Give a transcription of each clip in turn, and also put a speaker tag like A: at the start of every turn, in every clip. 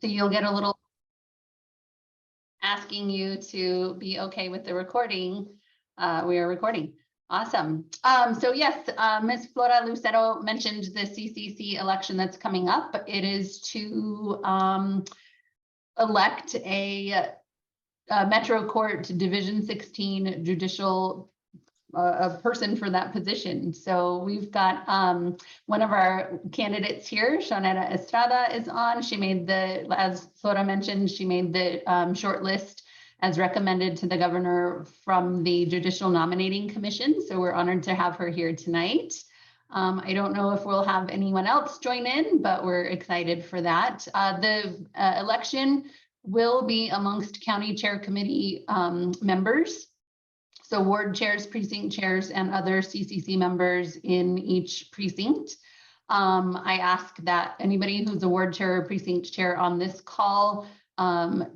A: So you'll get a little asking you to be okay with the recording. We are recording. Awesome. So yes, Ms. Flora Lucero mentioned the CCC election that's coming up. It is to elect a Metro Court Division 16 judicial a person for that position. So we've got one of our candidates here, Shonetta Estrada, is on. She made the, as Flora mentioned, she made the short list as recommended to the governor from the Judicial Nominating Commission. So we're honored to have her here tonight. I don't know if we'll have anyone else join in, but we're excited for that. The election will be amongst county chair committee members. So ward chairs, precinct chairs, and other CCC members in each precinct. I ask that anybody who's a ward chair or precinct chair on this call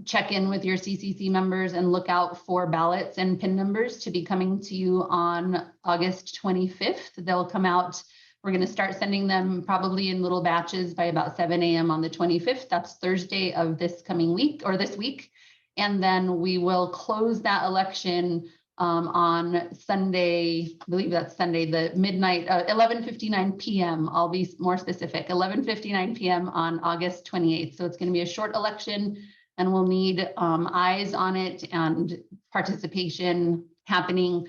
A: check in with your CCC members and look out for ballots and PIN numbers to be coming to you on August 25th. They'll come out. We're going to start sending them probably in little batches by about 7 a.m. on the 25th. That's Thursday of this coming week or this week. And then we will close that election on Sunday, I believe that's Sunday, the midnight, 11:59 p.m. I'll be more specific, 11:59 p.m. on August 28th. So it's going to be a short election and we'll need eyes on it and participation happening.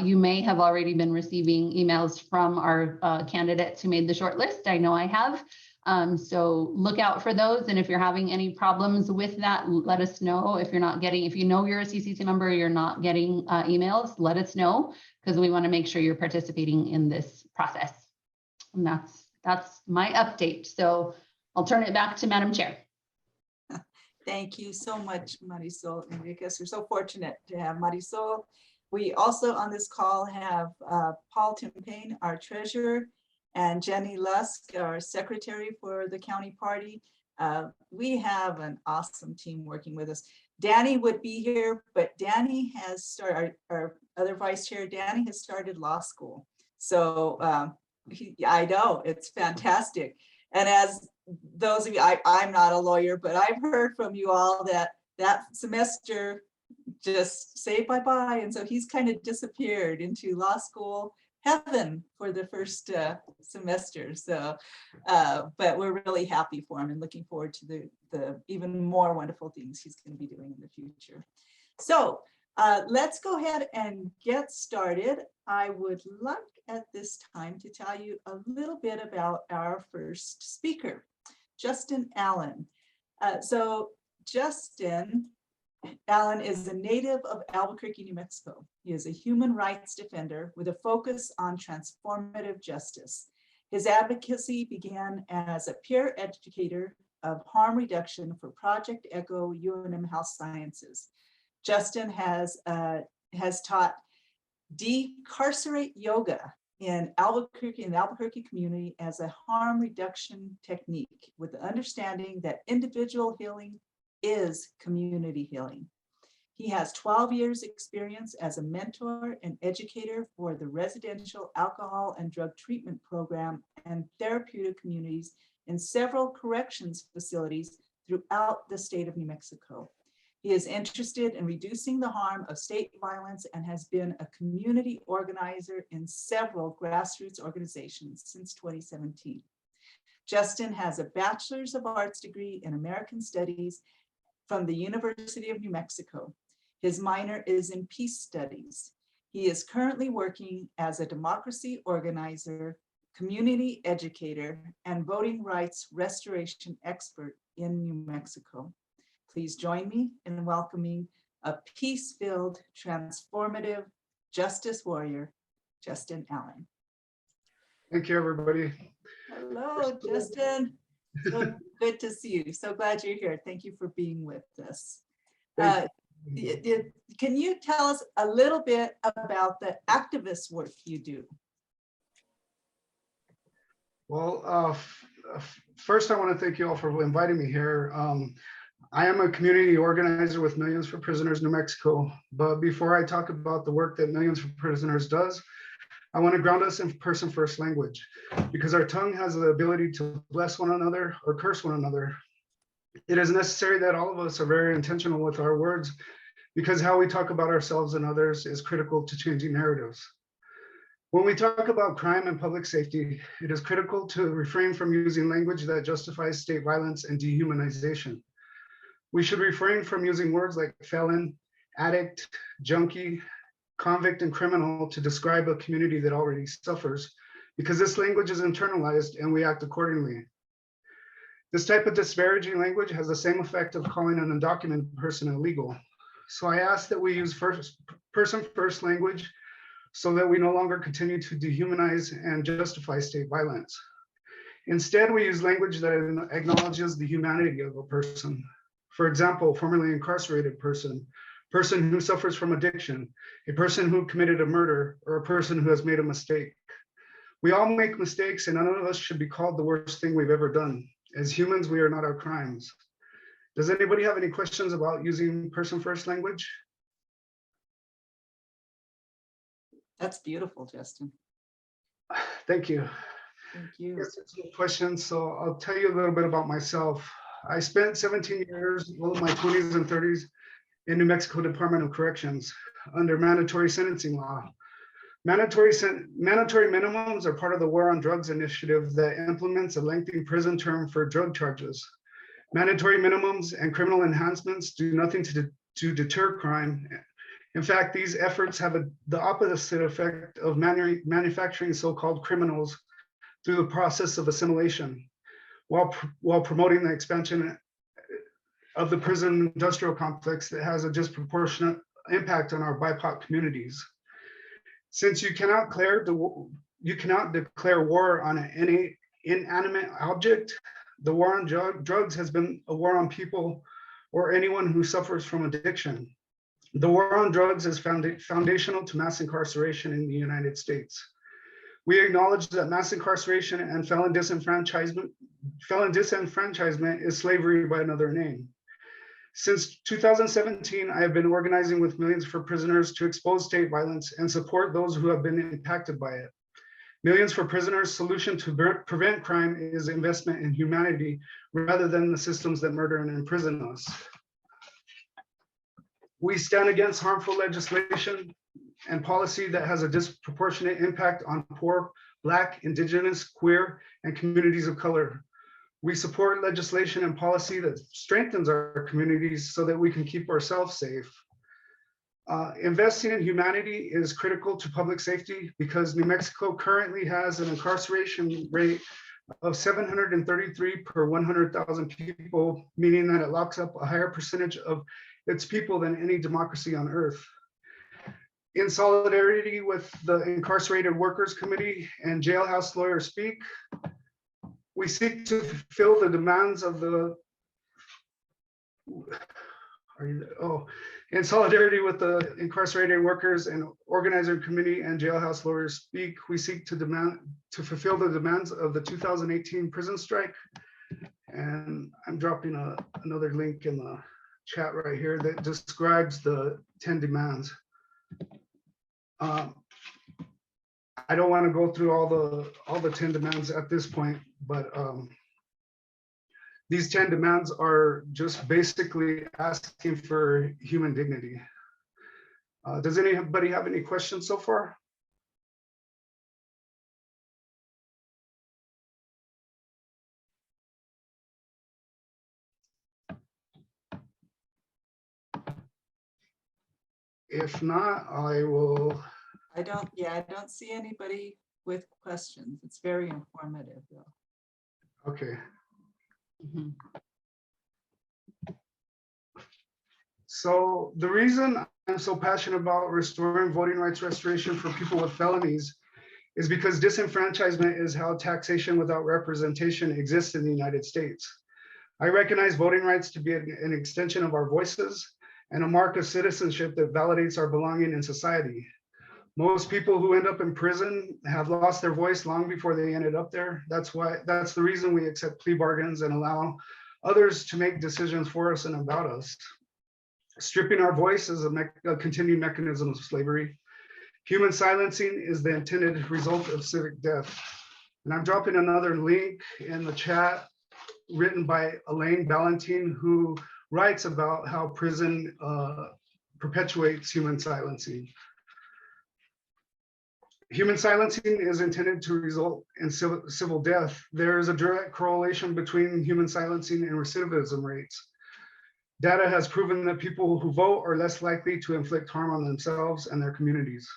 A: You may have already been receiving emails from our candidates who made the short list. I know I have. So look out for those. And if you're having any problems with that, let us know. If you're not getting, if you know you're a CCC member, you're not getting emails, let us know, because we want to make sure you're participating in this process. And that's my update. So I'll turn it back to Madam Chair.
B: Thank you so much, Marisol Enriquez. We're so fortunate to have Marisol. We also on this call have Paul Timpain, our treasurer, and Jenny Lusk, our secretary for the county party. We have an awesome team working with us. Danny would be here, but Danny has started, our other vice chair, Danny has started law school. So I know, it's fantastic. And as those of you, I'm not a lawyer, but I've heard from you all that semester just say bye-bye. And so he's kind of disappeared into law school heaven for the first semester. So, but we're really happy for him and looking forward to the even more wonderful things he's going to be doing in the future. So let's go ahead and get started. I would like at this time to tell you a little bit about our first speaker, Justin Allen. So Justin Allen is a native of Albuquerque, New Mexico. He is a human rights defender with a focus on transformative justice. His advocacy began as a peer educator of harm reduction for Project ECHO UNM Health Sciences. Justin has taught decarcerate yoga in the Albuquerque community as a harm reduction technique, with the understanding that individual healing is community healing. He has 12 years experience as a mentor and educator for the residential alcohol and drug treatment program and therapeutic communities in several corrections facilities throughout the state of New Mexico. He is interested in reducing the harm of state violence and has been a community organizer in several grassroots organizations since 2017. Justin has a Bachelor's of Arts degree in American Studies from the University of New Mexico. His minor is in peace studies. He is currently working as a democracy organizer, community educator, and voting rights restoration expert in New Mexico. Please join me in welcoming a peace-filled, transformative justice warrior, Justin Allen.
C: Thank you, everybody.
B: Hello, Justin. So good to see you. So glad you're here. Thank you for being with us. Can you tell us a little bit about the activist work you do?
C: Well, first I want to thank you all for inviting me here. I am a community organizer with Millions for Prisoners New Mexico, but before I talk about the work that Millions for Prisoners does, I want to ground us in person first language, because our tongue has the ability to bless one another or curse one another. It is necessary that all of us are very intentional with our words because how we talk about ourselves and others is critical to changing narratives. When we talk about crime and public safety, it is critical to refrain from using language that justifies state violence and dehumanization. We should refrain from using words like felon, addict, junkie, convict, and criminal to describe a community that already suffers, because this language is internalized and we act accordingly. This type of disparaging language has the same effect of calling an undocumented person illegal. So I ask that we use person first language so that we no longer continue to dehumanize and justify state violence. Instead, we use language that acknowledges the humanity of a person. For example, formerly incarcerated person, person who suffers from addiction, a person who committed a murder, or a person who has made a mistake. We all make mistakes and none of us should be called the worst thing we've ever done. As humans, we are not our crimes. Does anybody have any questions about using person first language?
B: That's beautiful, Justin.
C: Thank you.
B: Thank you.
C: Yes, it's a good question. So I'll tell you a little bit about myself. I spent 17 years, all of my 20s and 30s in New Mexico Department of Corrections under mandatory sentencing law. Mandatory minimums are part of the War on Drugs initiative that implements a lengthy prison term for drug charges. Mandatory minimums and criminal enhancements do nothing to deter crime. In fact, these efforts have the opposite effect of manufacturing so-called criminals through the process of assimilation, while promoting the expansion of the prison industrial complex that has a disproportionate impact on our BIPOC communities. Since you cannot declare war on any inanimate object, the war on drugs has been a war on people or anyone who suffers from addiction. The war on drugs is foundational to mass incarceration in the United States. We acknowledge that mass incarceration and felon disenfranchisement is slavery by another name. Since 2017, I have been organizing with Millions for Prisoners to expose state violence and support those who have been impacted by it. Millions for Prisoners' solution to prevent crime is investment in humanity rather than the systems that murder and imprison us. We stand against harmful legislation and policy that has a disproportionate impact on poor, Black, Indigenous, queer, and communities of color. We support legislation and policy that strengthens our communities so that we can keep ourselves safe. Investing in humanity is critical to public safety because New Mexico currently has an incarceration rate of 733 per 100,000 people, meaning that it locks up a higher percentage of its people than any democracy on earth. In solidarity with the Incarcerated Workers Committee and Jailhouse Lawyers Speak, we seek to fulfill the demands of the, in solidarity with the Incarcerated Workers and Organizer Committee and Jailhouse Lawyers Speak, we seek to fulfill the demands of the 2018 prison strike. And I'm dropping another link in the chat right here that describes the 10 demands. I don't want to go through all the 10 demands at this point, but these 10 demands are just basically asking for human dignity. Does anybody have any questions so far? If not, I will.
B: I don't see anybody with questions. It's very informative though.
C: Okay.
A: Mhm.
C: So the reason I'm so passionate about restoring voting rights restoration for people with felonies is because disenfranchisement is how taxation without representation exists in the United States. I recognize voting rights to be an extension of our voices and a mark of citizenship that validates our belonging in society. Most people who end up in prison have lost their voice long before they ended up there. That's the reason we accept plea bargains and allow others to make decisions for us and about us. Stripping our voice is a continued mechanism of slavery. Human silencing is the intended result of civic death. And I'm dropping another link in the chat written by Elaine Ballantine, who writes about how prison perpetuates human silencing. Human silencing is intended to result in civil death. There is a direct correlation between human silencing and recidivism rates. Data has proven that people who vote are less likely to inflict harm on themselves and their communities.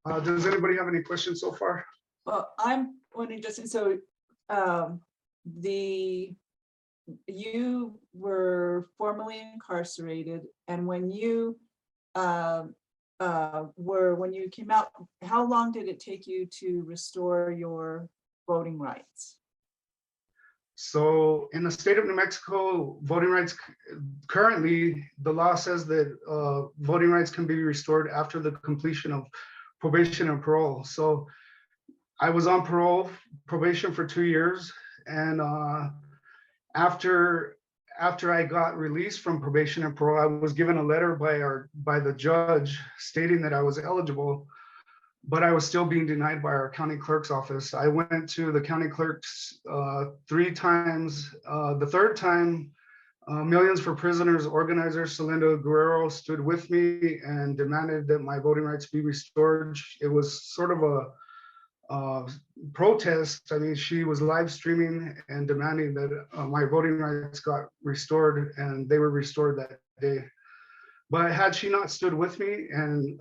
C: Does anybody have any questions so far?
B: Well, I'm wondering, Justin, so you were formerly incarcerated, and when you when you came out, how long did it take you to restore your voting rights?
C: So in the state of New Mexico, voting rights, currently the law says that voting rights can be restored after the completion of probation and parole. So I was on probation for 2 years, and after I got released from probation and parole, I was given a letter by the judge stating that I was eligible, but I was still being denied by our county clerk's office. I went to the county clerk's 3 times. The third time, Millions for Prisoners organizer Celinda Guerrero stood with me and demanded that my voting rights be restored. It was sort of a protest. I mean, she was live streaming and demanding that my voting rights got restored, and they were restored that day. But had she not stood with me and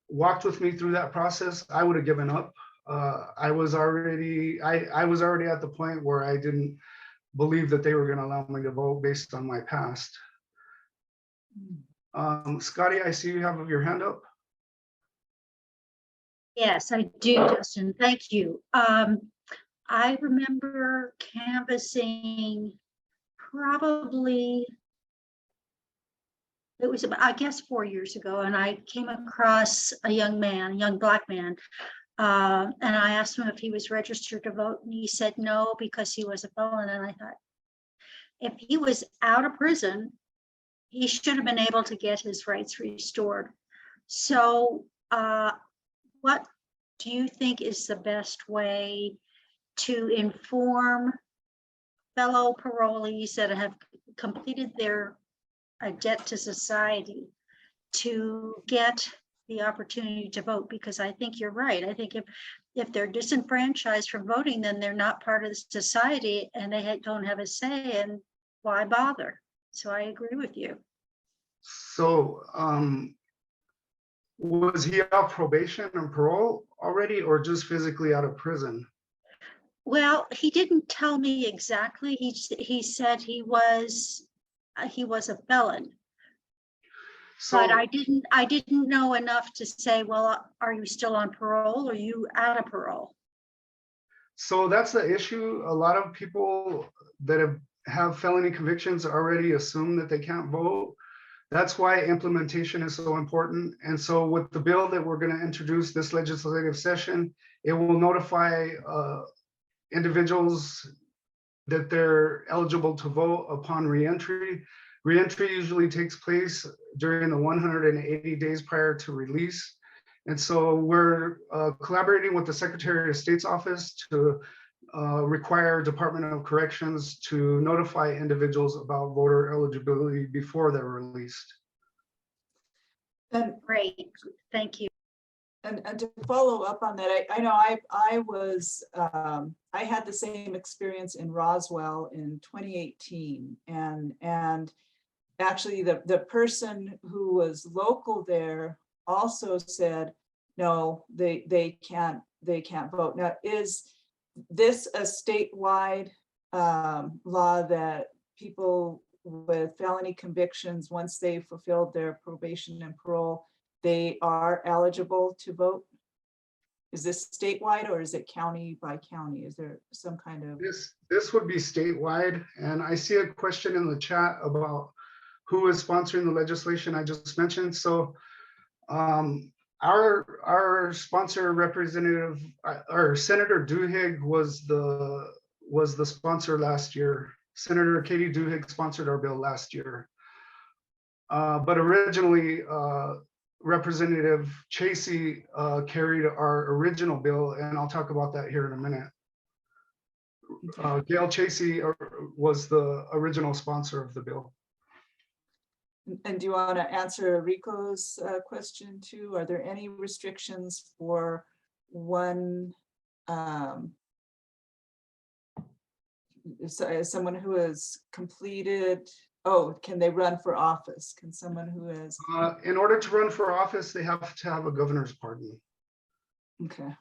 C: walked with me through that process, I would have given up. I was already at the point where I didn't believe that they were going to allow me to vote based on my past. Scotty, I see you have your hand up.
D: Yes, I do, Justin. Thank you. I remember canvassing probably, it was about, I guess, 4 years ago, and I came across a young black man, and I asked him if he was registered to vote, and he said no, because he was a felon. And I thought, if he was out of prison, he should have been able to get his rights restored. So what do you think is the best way to inform fellow parolees that have completed their debt to society to get the opportunity to vote? Because I think you're right. I think if they're disenfranchised from voting, then they're not part of the society and they don't have a say, and why bother? So I agree with you.
C: So was he off probation and parole already, or just physically out of prison?
D: Well, he didn't tell me exactly. He said he was a felon.
C: So,
D: But I didn't know enough to say, well, are you still on parole or are you out of parole?
C: so that's the issue. A lot of people that have felony convictions already assume that they can't vote. That's why implementation is so important. And so with the bill that we're going to introduce this legislative session, it will notify individuals that they're eligible to vote upon reentry. Reentry usually takes place during the 180 days prior to release. And so we're collaborating with the Secretary of State's office to require Department of Corrections to notify individuals about voter eligibility before they're released.
B: And
D: Great, thank you.
B: And to follow up on that, I know I had the same experience in Roswell in 2018, and actually the person who was local there also said no, they can't vote. Now, is this a statewide law that people with felony convictions, once they fulfilled their probation and parole, they are eligible to vote? Is this statewide or is it county by county? Is there some kind of?
C: This would be statewide. And I see a question in the chat about who is sponsoring the legislation I just mentioned. So our sponsor representative, or Senator Duhigg was the sponsor last year. Senator Katie Duhigg sponsored our bill last year. But originally, Representative Chasey carried our original bill, and I'll talk about that here in a minute. Gail Chasey was the original sponsor of the bill.
B: And do you want to answer Rico's question too? Are there any restrictions for one, someone who has completed, oh, can they run for office? Can someone who has,
C: In order to run for office, they have to have a governor's pardon.
B: okay,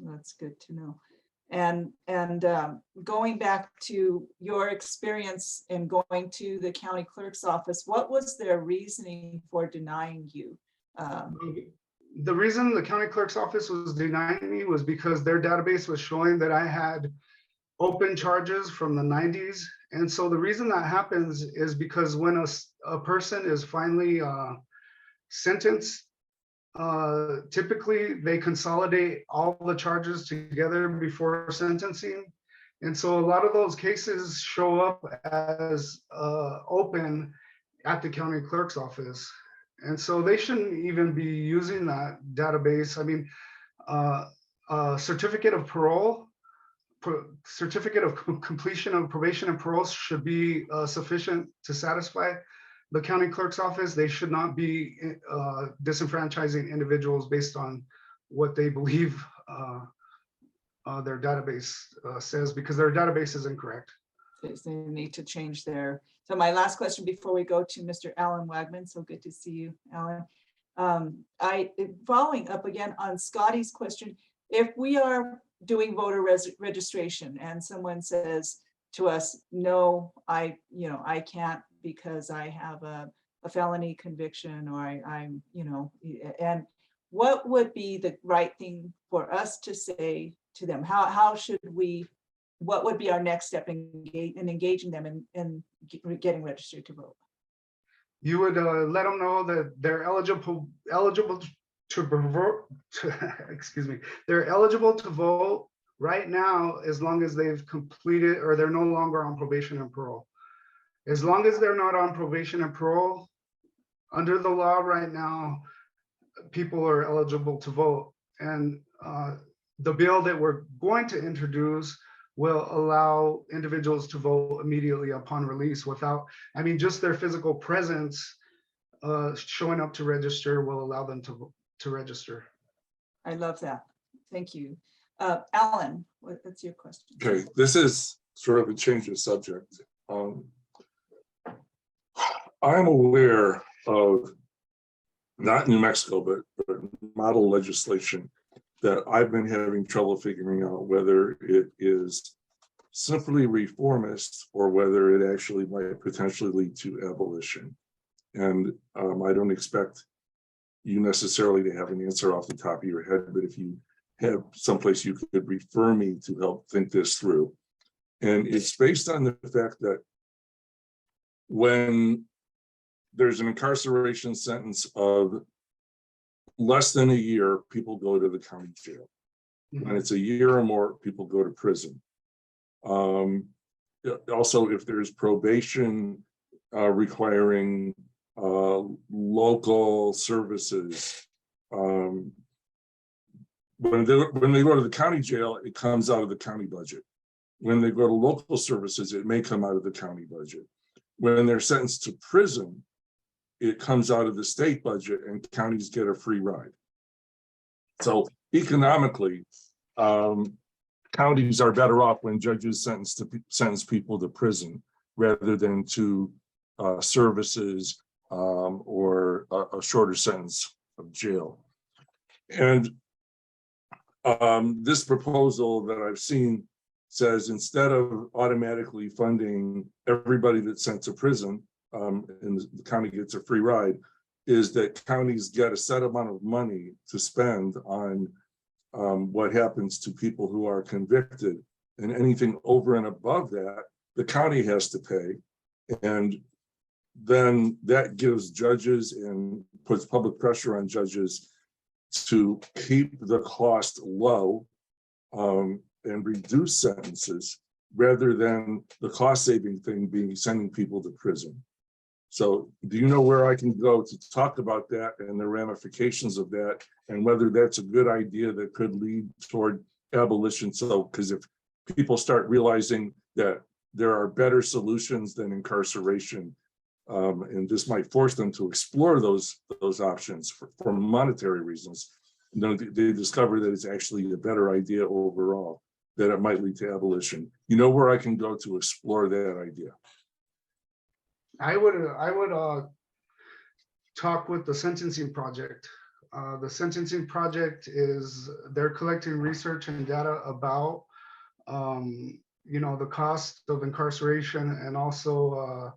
B: that's good to know. And going back to your experience in going to the county clerk's office, what was their reasoning for denying you?
C: The reason the county clerk's office was denying me was because their database was showing that I had open charges from the 90s. And so the reason that happens is because when a person is finally sentenced, typically they consolidate all the charges together before sentencing. And so a lot of those cases show up as open at the county clerk's office. And so they shouldn't even be using that database. I mean, certificate of parole, certificate of completion of probation and parole should be sufficient to satisfy the county clerk's office. They should not be disenfranchising individuals based on what they believe their database says, because their database is incorrect.
B: They need to change their, so my last question before we go to Mr. Alan Wagman, so good to see you, Alan. Following up again on Scotty's question, if we are doing voter registration and someone says to us, no, I can't because I have a felony conviction, or I'm, and what would be the right thing for us to say to them? How should we, what would be our next step in engaging them in getting registered to vote?
C: You would let them know that they're eligible to vote. Excuse me. They're eligible to vote right now as long as they've completed or they're no longer on probation and parole. As long as they're not on probation and parole, under the law right now, people are eligible to vote. And the bill that we're going to introduce will allow individuals to vote immediately upon release without, I mean, just their physical presence showing up to register will allow them to register.
B: I love that. Thank you. Alan, what's your question?
E: Okay, this is sort of a change of subject. I'm aware of, not New Mexico, but model legislation that I've been having trouble figuring out whether it is simply reformist or whether it actually might potentially lead to abolition. And I don't expect you necessarily to have an answer off the top of your head, but if you have someplace you could refer me to help think this through. And it's based on the fact that when there's an incarceration sentence of less than a year, people go to the county jail. When it's a year or more, people go to prison. Also, if there's probation requiring local services, when they go to the county jail, it comes out of the county budget. When they go to local services, it may come out of the county budget. When they're sentenced to prison, it comes out of the state budget and counties get a free ride. So economically, counties are better off when judges sentence people to prison rather than to services or a shorter sentence of jail. And this proposal that I've seen says instead of automatically funding everybody that's sent to prison, and the county gets a free ride, is that counties get a set amount of money to spend on what happens to people who are convicted, and anything over and above that, the county has to pay. And then that gives judges and puts public pressure on judges to keep the cost low and reduce sentences rather than the cost-saving thing being sending people to prison. So do you know where I can go to talk about that and the ramifications of that and whether that's a good idea that could lead toward abolition? So, because if people start realizing that there are better solutions than incarceration. And this might force them to explore those options for monetary reasons. And then they discover that it's actually a better idea overall, that it might lead to abolition. You know where I can go to explore that idea?
C: I would talk with the Sentencing Project. The Sentencing Project they're collecting research and data about, the cost of incarceration, and also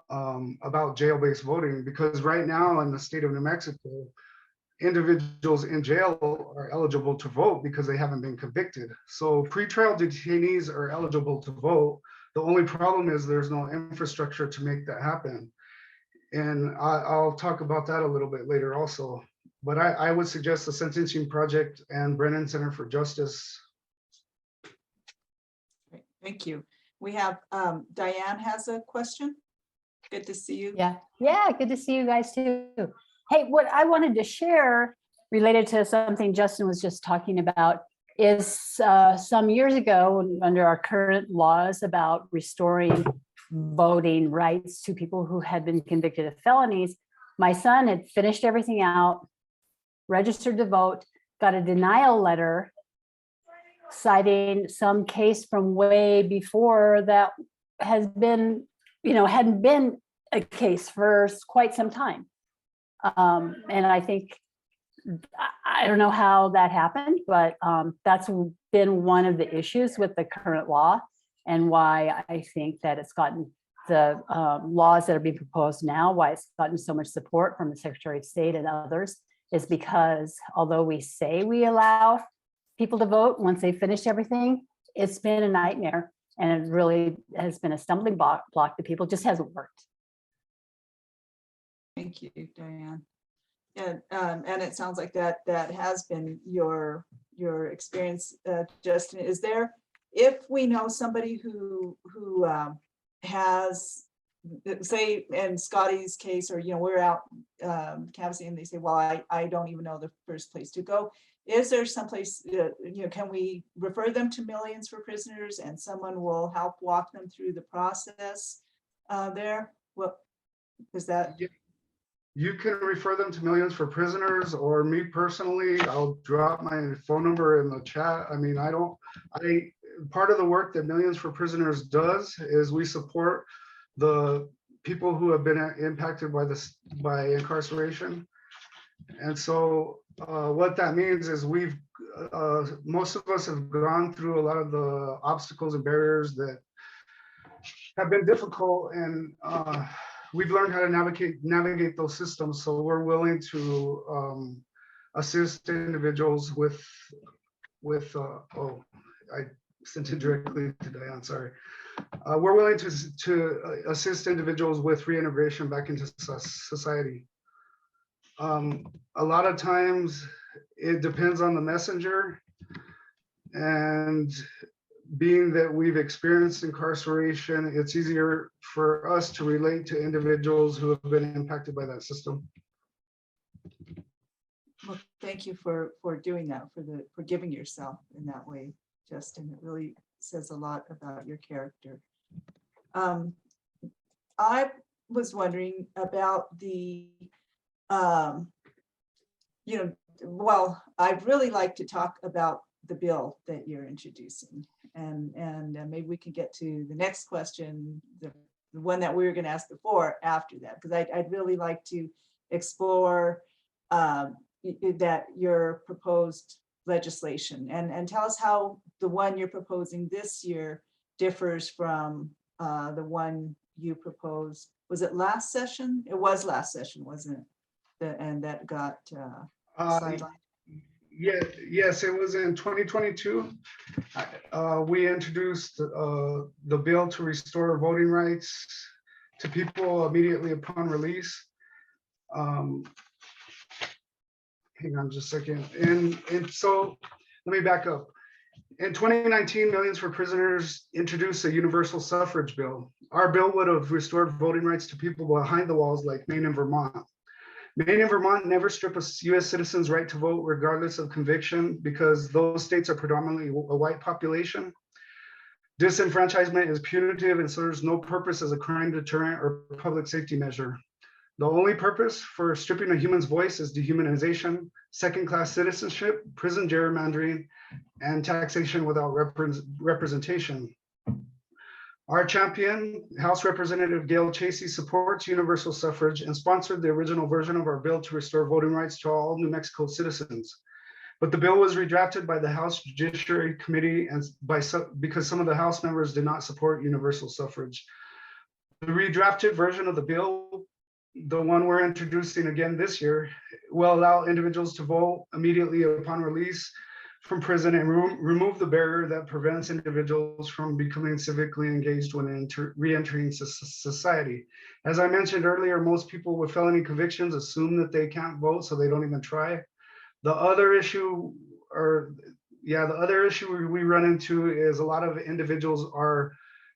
C: about jail-based voting, because right now in the state of New Mexico, individuals in jail are eligible to vote because they haven't been convicted. So pretrial detainees are eligible to vote. The only problem is there's no infrastructure to make that happen. And I'll talk about that a little bit later also. But I would suggest the Sentencing Project and Brennan Center for Justice.
B: Great, thank you. We have Diane has a question. Good to see you.
F: Yeah, good to see you guys too. Hey, what I wanted to share related to something Justin was just talking about is some years ago, under our current laws about restoring voting rights to people who had been convicted of felonies, my son had finished everything out, registered to vote, got a denial letter citing some case from way before that has been, hadn't been a case for quite some time. And I think, I don't know how that happened, but that's been one of the issues with the current law, and why I think that it's gotten the laws that are being proposed now, why it's gotten so much support from the Secretary of State and others, is because although we say we allow people to vote once they finish everything, it's been a nightmare, and it really has been a stumbling block to people. It just hasn't worked.
B: Thank you, Diane. And it sounds like that has been your experience, Justin. Is there, if we know somebody who has, say in Scotty's case, or we're out canvassing and they say, well, I don't even know the first place to go. Is there someplace, can we refer them to Millions for Prisoners and someone will help walk them through the process there? What is that?
C: You can refer them to Millions for Prisoners, or me personally, I'll drop my phone number in the chat. I mean, part of the work that Millions for Prisoners does is we support the people who have been impacted by incarceration. And so what that means is most of us have gone through a lot of the obstacles and barriers that have been difficult, and we've learned how to navigate those systems. So we're willing to assist individuals with I sent it directly to Diane, sorry. We're willing to assist individuals with reintegration back into society. A lot of times it depends on the messenger, and being that we've experienced incarceration, it's easier for us to relate to individuals who have been impacted by that system.
B: Well, thank you for doing that, for giving yourself in that way, Justin. It really says a lot about your character. I was wondering about the, well, I'd really like to talk about the bill that you're introducing, and maybe we can get to the next question, the one that we were going to ask before after that, because I'd really like to explore that your proposed legislation, and tell us how the one you're proposing this year differs from the one you proposed. Was it last session? It was last session, wasn't it? And that got sidelined.
C: Yes, it was in 2022. We introduced the bill to restore voting rights to people immediately upon release. Hang on just a second. And so let me back up. In 2019, Millions for Prisoners introduced a universal suffrage bill. Our bill would have restored voting rights to people behind the walls like Maine and Vermont. Maine and Vermont never strip a U.S. citizen's right to vote regardless of conviction, because those states are predominantly a white population. Disenfranchisement is punitive and serves no purpose as a crime deterrent or public safety measure. The only purpose for stripping a human's voice is dehumanization, second-class citizenship, prison gerrymandering, and taxation without representation. Our champion, House Representative Gail Chasey, supports universal suffrage and sponsored the original version of our bill to restore voting rights to all New Mexico citizens. But the bill was redrafted by the House Judiciary Committee and because some of the House members did not support universal suffrage. The redrafted version of the bill, the one we're introducing again this year, will allow individuals to vote immediately upon release from prison and remove the barrier that prevents individuals from becoming civically engaged when re-entering society. As I mentioned earlier, most people with felony convictions assume that they can't vote, so they don't even try. The other issue we run into is a lot of individuals are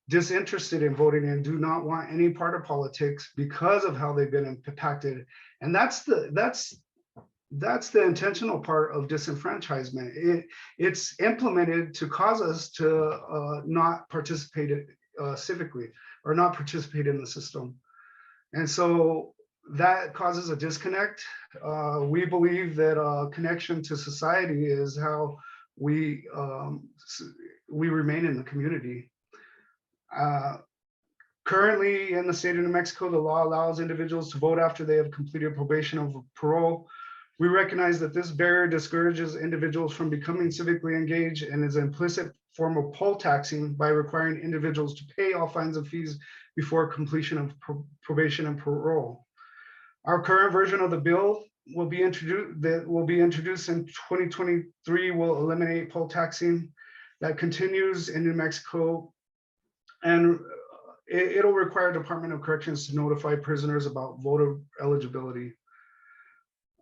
C: disinterested in voting and do not want any part of politics because of how they've been impacted. And that's the intentional part of disenfranchisement. It's implemented to cause us to not participate civically or not participate in the system. And so that causes a disconnect. We believe that a connection to society is how we remain in the community. Currently in the state of New Mexico, the law allows individuals to vote after they have completed probation or parole. We recognize that this barrier discourages individuals from becoming civically engaged and is an implicit form of poll taxing by requiring individuals to pay all fines and fees before completion of probation and parole. Our current version of the bill will be introduced in 2023 will eliminate poll taxing that continues in New Mexico, and it'll require Department of Corrections to notify prisoners about voter eligibility.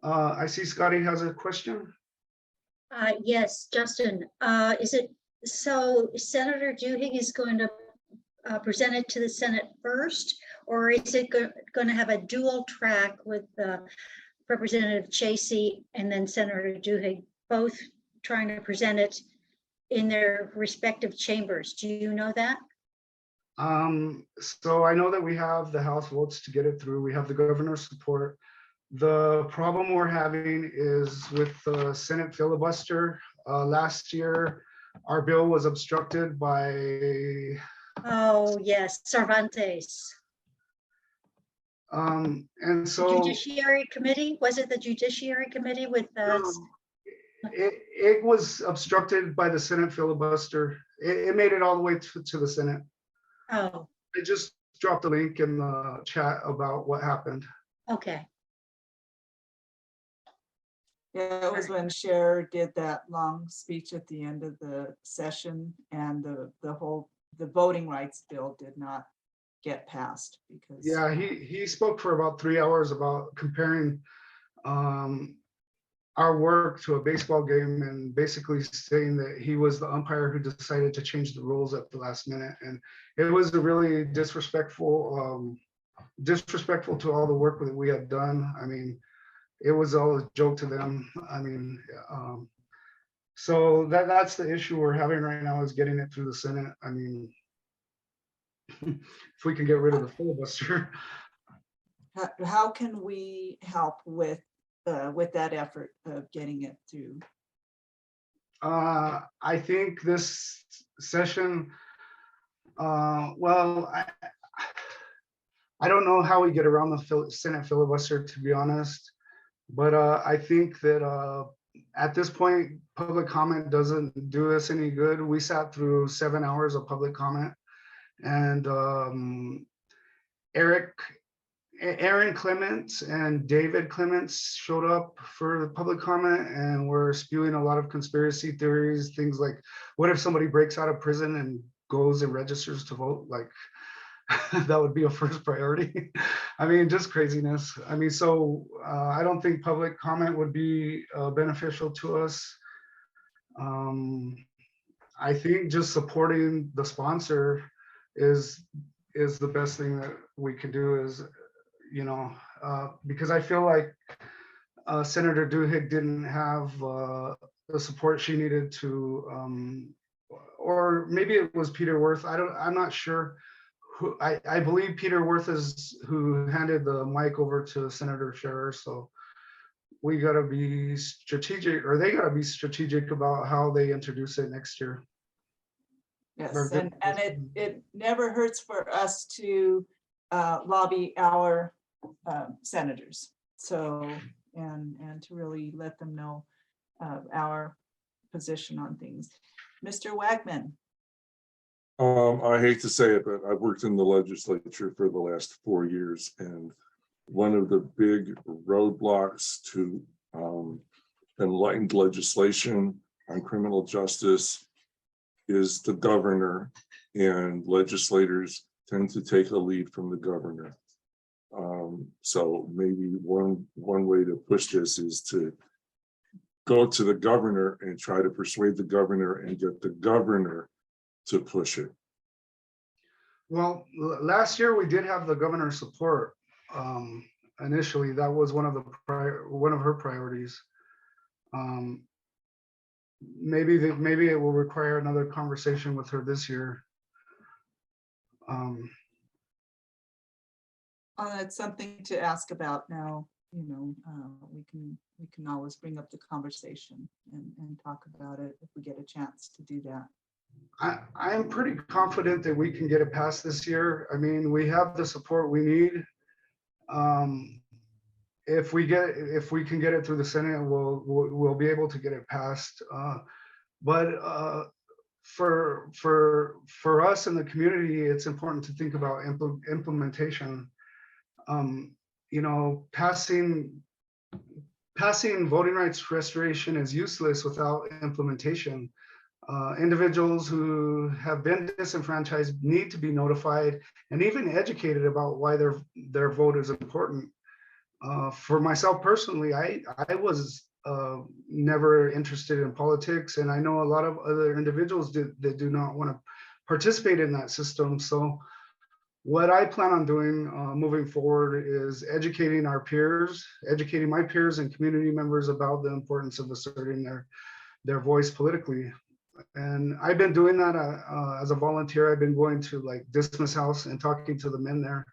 C: I see Scotty has a question.
D: Yes, Justin, is it, so Senator Duhigg is going to present it to the Senate first, or is it going to have a dual track with Representative Chasey and then Senator Duhigg, both trying to present it in their respective chambers? Do you know that?
C: So I know that we have the House votes to get it through. We have the governor's support. The problem we're having is with the Senate filibuster. Last year, our bill was obstructed by.
D: Oh, yes, Cervantes.
C: And so.
D: Judiciary Committee, was it the Judiciary Committee with
C: it was obstructed by the Senate filibuster. It made it all the way to the Senate.
D: Oh.
C: I just dropped a link in the chat about what happened.
D: Okay.
B: Yeah, it was when Cher did that long speech at the end of the session, and the voting rights bill did not get passed because.
C: Yeah, he spoke for about 3 hours about comparing our work to a baseball game and basically saying that he was the umpire who decided to change the rules at the last minute. And it was a really disrespectful to all the work that we had done. I mean, it was all a joke to them. I mean, so that's the issue we're having right now, is getting it through the Senate. I mean, if we can get rid of the filibuster.
B: How can we help with that effort of getting it through?
C: I think this session, well, I don't know how we get around the Senate filibuster, to be honest. But I think that at this point, public comment doesn't do us any good. We sat through 7 hours of public comment, and Aaron Clements and David Clements showed up for the public comment, and we're spewing a lot of conspiracy theories, things like, what if somebody breaks out of prison and goes and registers to vote? Like, that would be a first priority. I mean, just craziness. I mean, so I don't think public comment would be beneficial to us. I think just supporting the sponsor is the best thing that we can do, is, you know, because I feel like Senator Duhigg didn't have the support she needed to or maybe it was Peter Worth. I'm not sure. Who I believe Peter Worth is who handed the mic over to Senator Scherer. So we got to be strategic, or they got to be strategic about how they introduce it next year.
B: Yes,
C: Or
B: and it never hurts for us to lobby our senators. So, and to really let them know our position on things. Mr. Wagman.
E: I hate to say it, but I've worked in the legislature for the last 4 years, and one of the big roadblocks to enlightened legislation on criminal justice is the governor, and legislators tend to take a lead from the governor. So maybe one way to push this is to go to the governor and try to persuade the governor and get the governor to push it.
C: Well, last year we did have the governor's support. Initially, that was one of her priorities. Maybe it will require another conversation with her this year.
B: It's something to ask about now. You know, we can always bring up the conversation and talk about it if we get a chance to do that.
C: I'm pretty confident that we can get it passed this year. I mean, we have the support we need. If we can get it through the Senate, we'll be able to get it passed. But for us in the community, it's important to think about implementation. You know, passing voting rights restoration is useless without implementation. Individuals who have been disenfranchised need to be notified and even educated about why their vote is important. For myself personally, I was never interested in politics, and I know a lot of other individuals that do not want to participate in that system. So what I plan on doing moving forward is educating my peers and community members about the importance of asserting their voice politically. And I've been doing that as a volunteer. I've been going to like Dismas House and talking to the men there.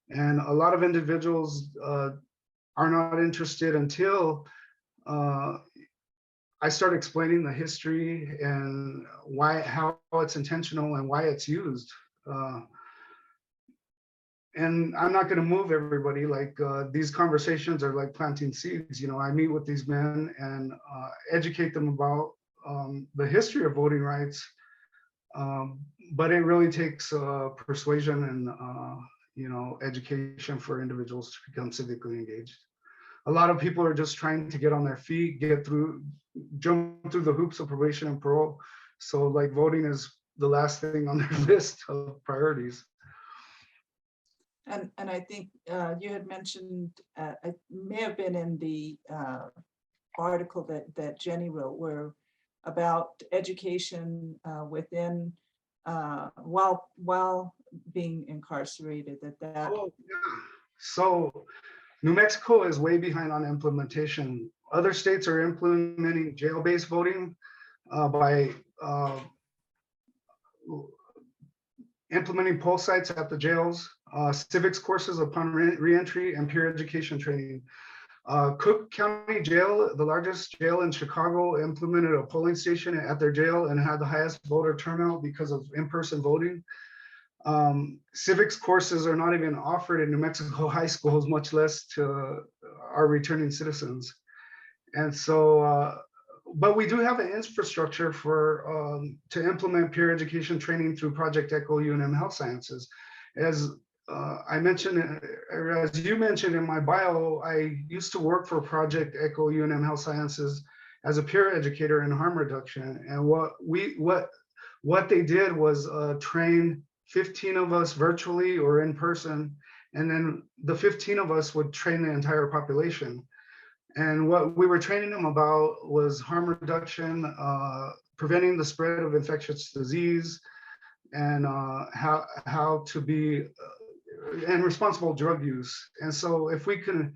C: And a lot of individuals are not interested until I start explaining the history and how it's intentional and why it's used. And I'm not going to move everybody. Like these conversations are like planting seeds. You know, I meet with these men and educate them about the history of voting rights. But it really takes persuasion and you know, education for individuals to become civically engaged. A lot of people are just trying to get on their feet, jump through the hoops of probation and parole. So like voting is the last thing on their list of priorities.
B: And I think you had mentioned, it may have been in the article that Jenny wrote, where about education within while being incarcerated.
C: Oh, yeah. So New Mexico is way behind on implementation. Other states are implementing jail-based voting by implementing poll sites at the jails, civics courses upon reentry, and peer education training. Cook County Jail, the largest jail in Chicago, implemented a polling station at their jail and had the highest voter turnout because of in-person voting. Civics courses are not even offered in New Mexico high schools, much less to our returning citizens. And so, but we do have an infrastructure for to implement peer education training through Project Echo UNM Health Sciences. As I mentioned, or as you mentioned in my bio, I used to work for Project Echo UNM Health Sciences as a peer educator in harm reduction. And what they did was train 15 of us virtually or in person, and then the 15 of us would train the entire population. And what we were training them about was harm reduction, preventing the spread of infectious disease, and how to be and responsible drug use. And so if we can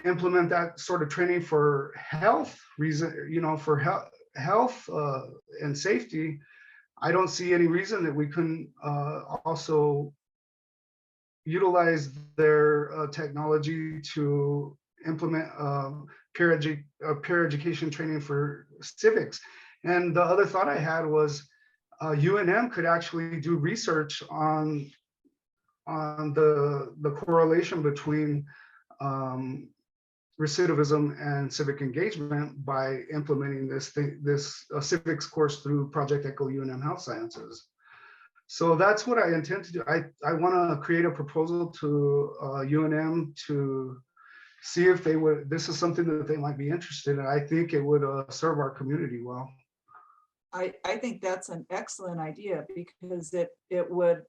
C: implement that sort of training for health reason, you know, for health and safety, I don't see any reason that we couldn't also utilize their technology to implement peer education training for civics. And the other thought I had was UNM could actually do research on the correlation between recidivism and civic engagement by implementing this civics course through Project Echo UNM Health Sciences. So that's what I intend to do. I want to create a proposal to UNM to see if they would, this is something that they might be interested in. I think it would serve our community well.
B: I think that's an excellent idea because it would,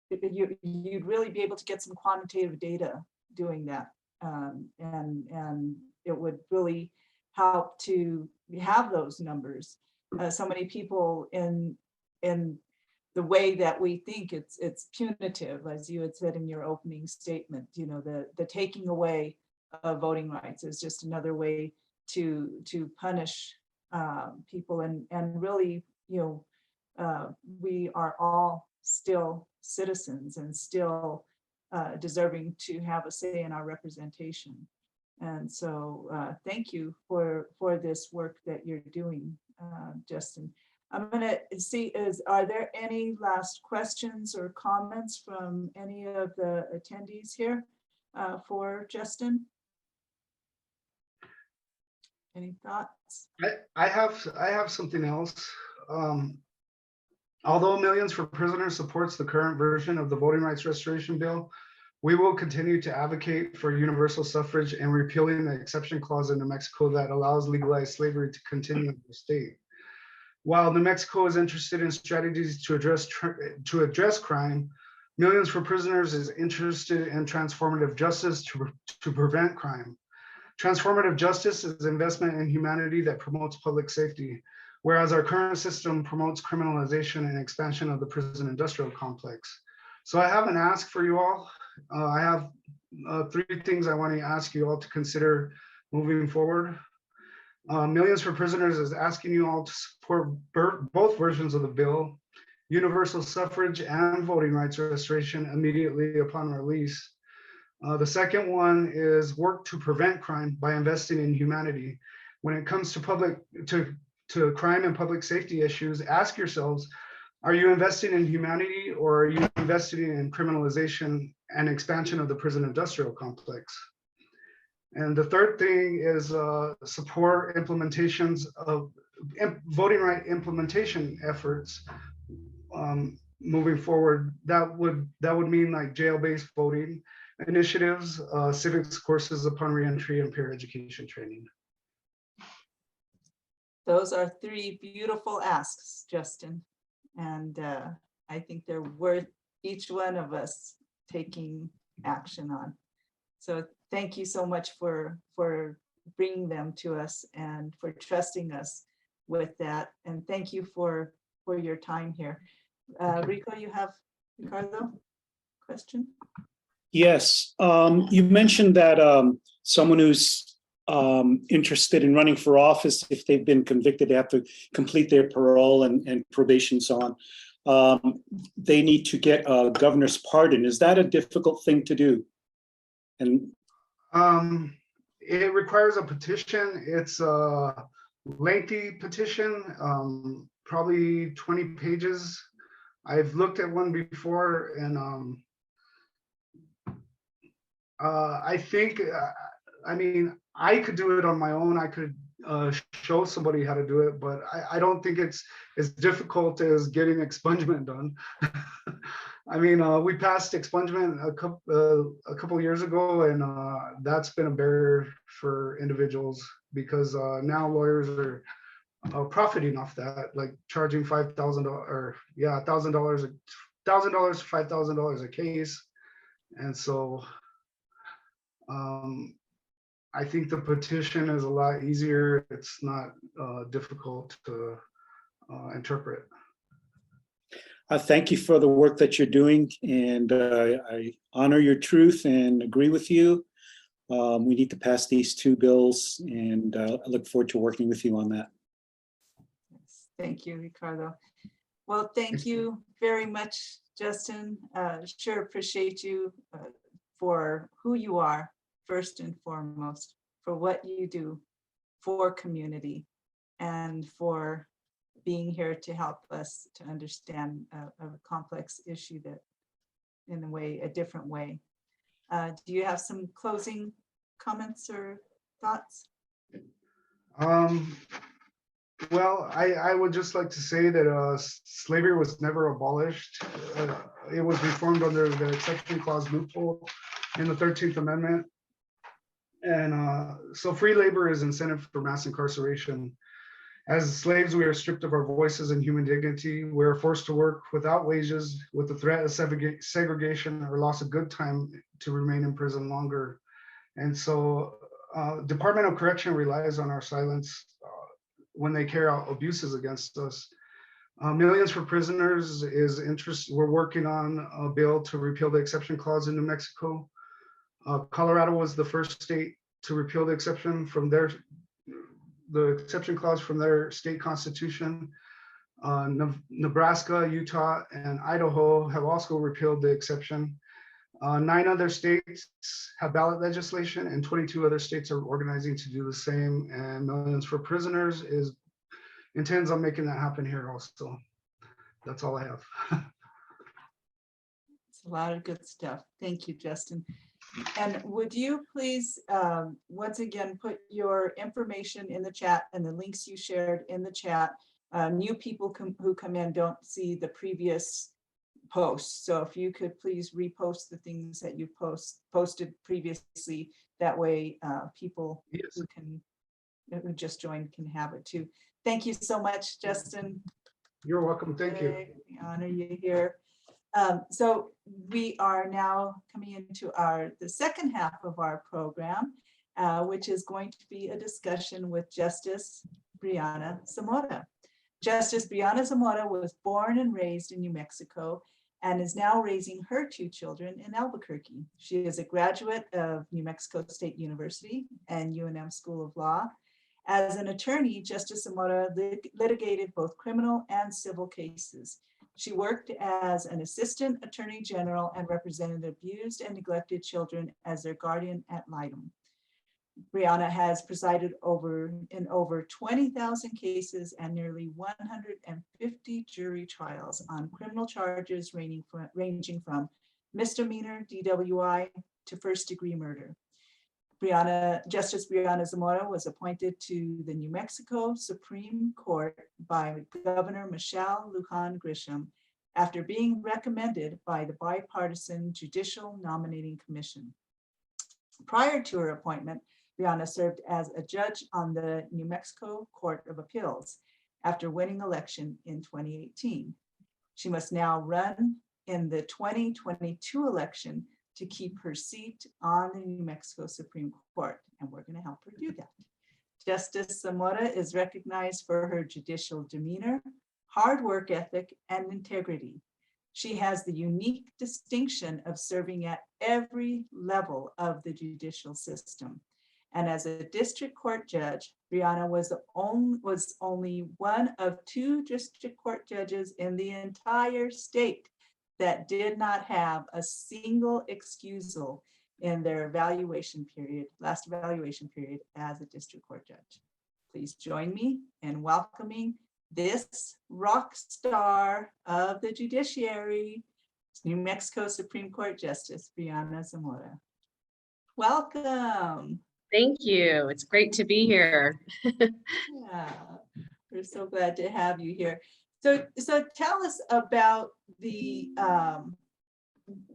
B: you'd really be able to get some quantitative data doing that. And it would really help to have those numbers. So many people in the way that we think it's punitive, as you had said in your opening statement, you know, the taking away of voting rights is just another way to punish people, and really, you know, we are all still citizens and still deserving to have a say in our representation. And so thank you for this work that you're doing, Justin. I'm gonna see, are there any last questions or comments from any of the attendees here for Justin? Any thoughts?
C: I have something else. Although Millions for Prisoners supports the current version of the Voting Rights Restoration Bill, we will continue to advocate for universal suffrage and repealing the exception clause in New Mexico that allows legalized slavery to continue in the state. While New Mexico is interested in strategies to address crime, Millions for Prisoners is interested in transformative justice to prevent crime. Transformative justice is investment in humanity that promotes public safety, whereas our current system promotes criminalization and expansion of the prison industrial complex. So I have an ask for you all. I have 3 things I want to ask you all to consider moving forward. Millions for Prisoners is asking you all to support both versions of the bill, universal suffrage and voting rights restoration immediately upon release. The second one is work to prevent crime by investing in humanity. When it comes to crime and public safety issues, ask yourselves, are you investing in humanity or are you investing in criminalization and expansion of the prison industrial complex? And the third thing is support implementations of voting right implementation efforts moving forward. That would mean like jail-based voting initiatives, civics courses upon reentry, and peer education training.
B: Those are 3 beautiful asks, Justin. And I think they're worth each one of us taking action on. So thank you so much for bringing them to us and for trusting us with that. And thank you for your time here. Rico, you have, Ricardo, question?
G: Yes, you mentioned that someone who's interested in running for office, if they've been convicted, they have to complete their parole and probation, so on. They need to get a governor's pardon. Is that a difficult thing to do? And
C: it requires a petition. It's a lengthy petition, probably 20 pages. I've looked at one before, and I think, I mean, I could do it on my own. I could show somebody how to do it, but I don't think it's as difficult as getting expungement done. I mean, we passed expungement a couple years ago, and that's been a barrier for individuals because now lawyers are profiting off that, like charging $5,000 or $1,000 to $5,000 a case, and so. I think the petition is a lot easier. It's not difficult to interpret.
G: thank you for the work that you're doing, and I honor your truth and agree with you. We need to pass these 2 bills, and I look forward to working with you on that.
B: Thank you, Ricardo. Well, thank you very much, Justin. Sure appreciate you for who you are, first and foremost, for what you do for community and for being here to help us to understand a complex issue that in a different way. Do you have some closing comments or thoughts?
C: Well, I would just like to say that slavery was never abolished. It was reformed under the exception clause loophole in the 13th Amendment. And so free labor is incentive for mass incarceration. As slaves, we are stripped of our voices and human dignity. We are forced to work without wages, with the threat of segregation or loss of good time to remain in prison longer. And so Department of Correction relies on our silence when they carry out abuses against us. Millions for Prisoners is interest. We're working on a bill to repeal the exception clause in New Mexico. Colorado was the first state to repeal the exception clause from their state constitution. Nebraska, Utah, and Idaho have also repealed the exception. 9 other states have ballot legislation, and 22 other states are organizing to do the same. And Millions for Prisoners intends on making that happen here also. That's all I have.
B: It's a lot of good stuff. Thank you, Justin. And would you please, once again, put your information in the chat and the links you shared in the chat. New people who come in don't see the previous posts. So if you could please repost the things that you posted previously, that way people who just joined can have it too. Thank you so much, Justin.
C: You're welcome. Thank you.
B: We honor you here. So we are now coming into the second half of our program, which is going to be a discussion with Justice Brianna Zamora. Justice Brianna Zamora was born and raised in New Mexico and is now raising her 2 children in Albuquerque. She is a graduate of New Mexico State University and UNM School of Law. As an attorney, Justice Zamora litigated both criminal and civil cases. She worked as an assistant attorney general and represented abused and neglected children as their guardian ad litem. Brianna has presided in over 20,000 cases and nearly 150 jury trials on criminal charges ranging from misdemeanor DWI to first-degree murder. Justice Brianna Zamora was appointed to the New Mexico Supreme Court by Governor Michelle Lujan Grisham after being recommended by the Bipartisan Judicial Nominating Commission. Prior to her appointment, Brianna served as a judge on the New Mexico Court of Appeals after winning election in 2018. She must now run in the 2022 election to keep her seat on the New Mexico Supreme Court, and we're going to help her do that. Justice Zamora is recognized for her judicial demeanor, hard work ethic, and integrity. She has the unique distinction of serving at every level of the judicial system. And as a district court judge, Brianna was only one of 2 district court judges in the entire state that did not have a single excusal in their last evaluation period as a district court judge. Please join me in welcoming this rock star of the judiciary, New Mexico Supreme Court Justice Brianna Zamora. Welcome.
H: Thank you. It's great to be here.
B: Yeah, we're so glad to have you here. So tell us about the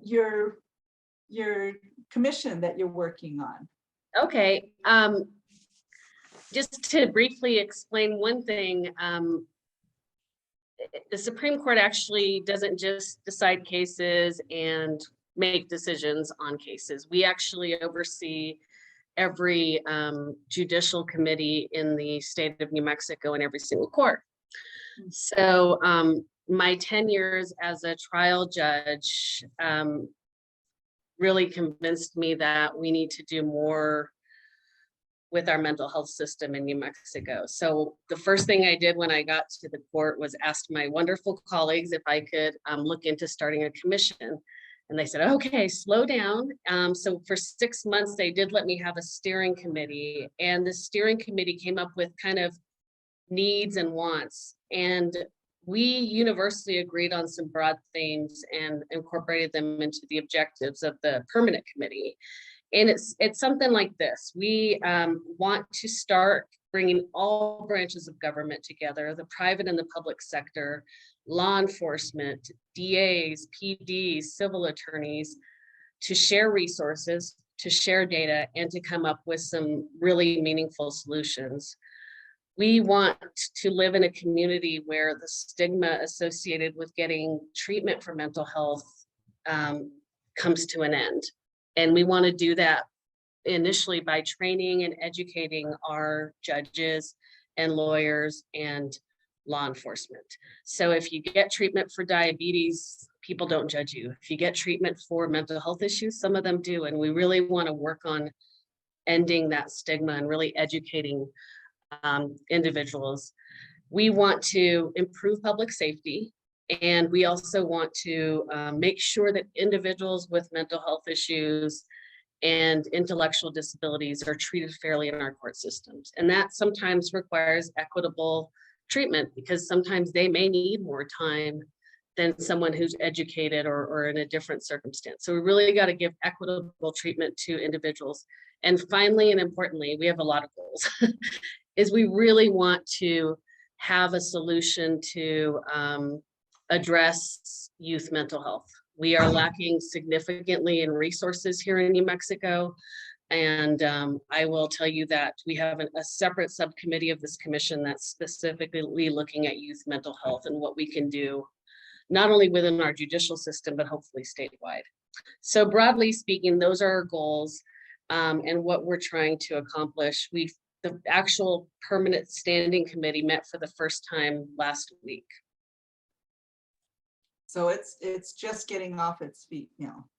B: your commission that you're working on.
H: Okay. Just to briefly explain one thing, the Supreme Court actually doesn't just decide cases and make decisions on cases. We actually oversee every judicial committee in the state of New Mexico in every single court. So my 10 years as a trial judge really convinced me that we need to do more with our mental health system in New Mexico. So the first thing I did when I got to the court was asked my wonderful colleagues if I could look into starting a commission. And they said, okay, slow down. So for 6 months, they did let me have a steering committee, and the steering committee came up with kind of needs and wants. And we universally agreed on some broad themes and incorporated them into the objectives of the permanent committee. And it's something like this. We want to start bringing all branches of government together, the private and the public sector, law enforcement, DAs, PDs, civil attorneys, to share resources, to share data, and to come up with some really meaningful solutions. We want to live in a community where the stigma associated with getting treatment for mental health comes to an end. And we want to do that initially by training and educating our judges and lawyers and law enforcement. So if you get treatment for diabetes, people don't judge you. If you get treatment for mental health issues, some of them do. And we really want to work on ending that stigma and really educating individuals. We want to improve public safety, and we also want to make sure that individuals with mental health issues and intellectual disabilities are treated fairly in our court systems. And that sometimes requires equitable treatment, because sometimes they may need more time than someone who's educated or in a different circumstance. So we really got to give equitable treatment to individuals. And finally, and importantly, we have a lot of goals, is we really want to have a solution to address youth mental health. We are lacking significantly in resources here in New Mexico. And I will tell you that we have a separate subcommittee of this commission that's specifically looking at youth mental health and what we can do, not only within our judicial system, but hopefully statewide. So broadly speaking, those are our goals and what we're trying to accomplish. The actual permanent standing committee met for the first time last week.
B: So it's just getting off its feet,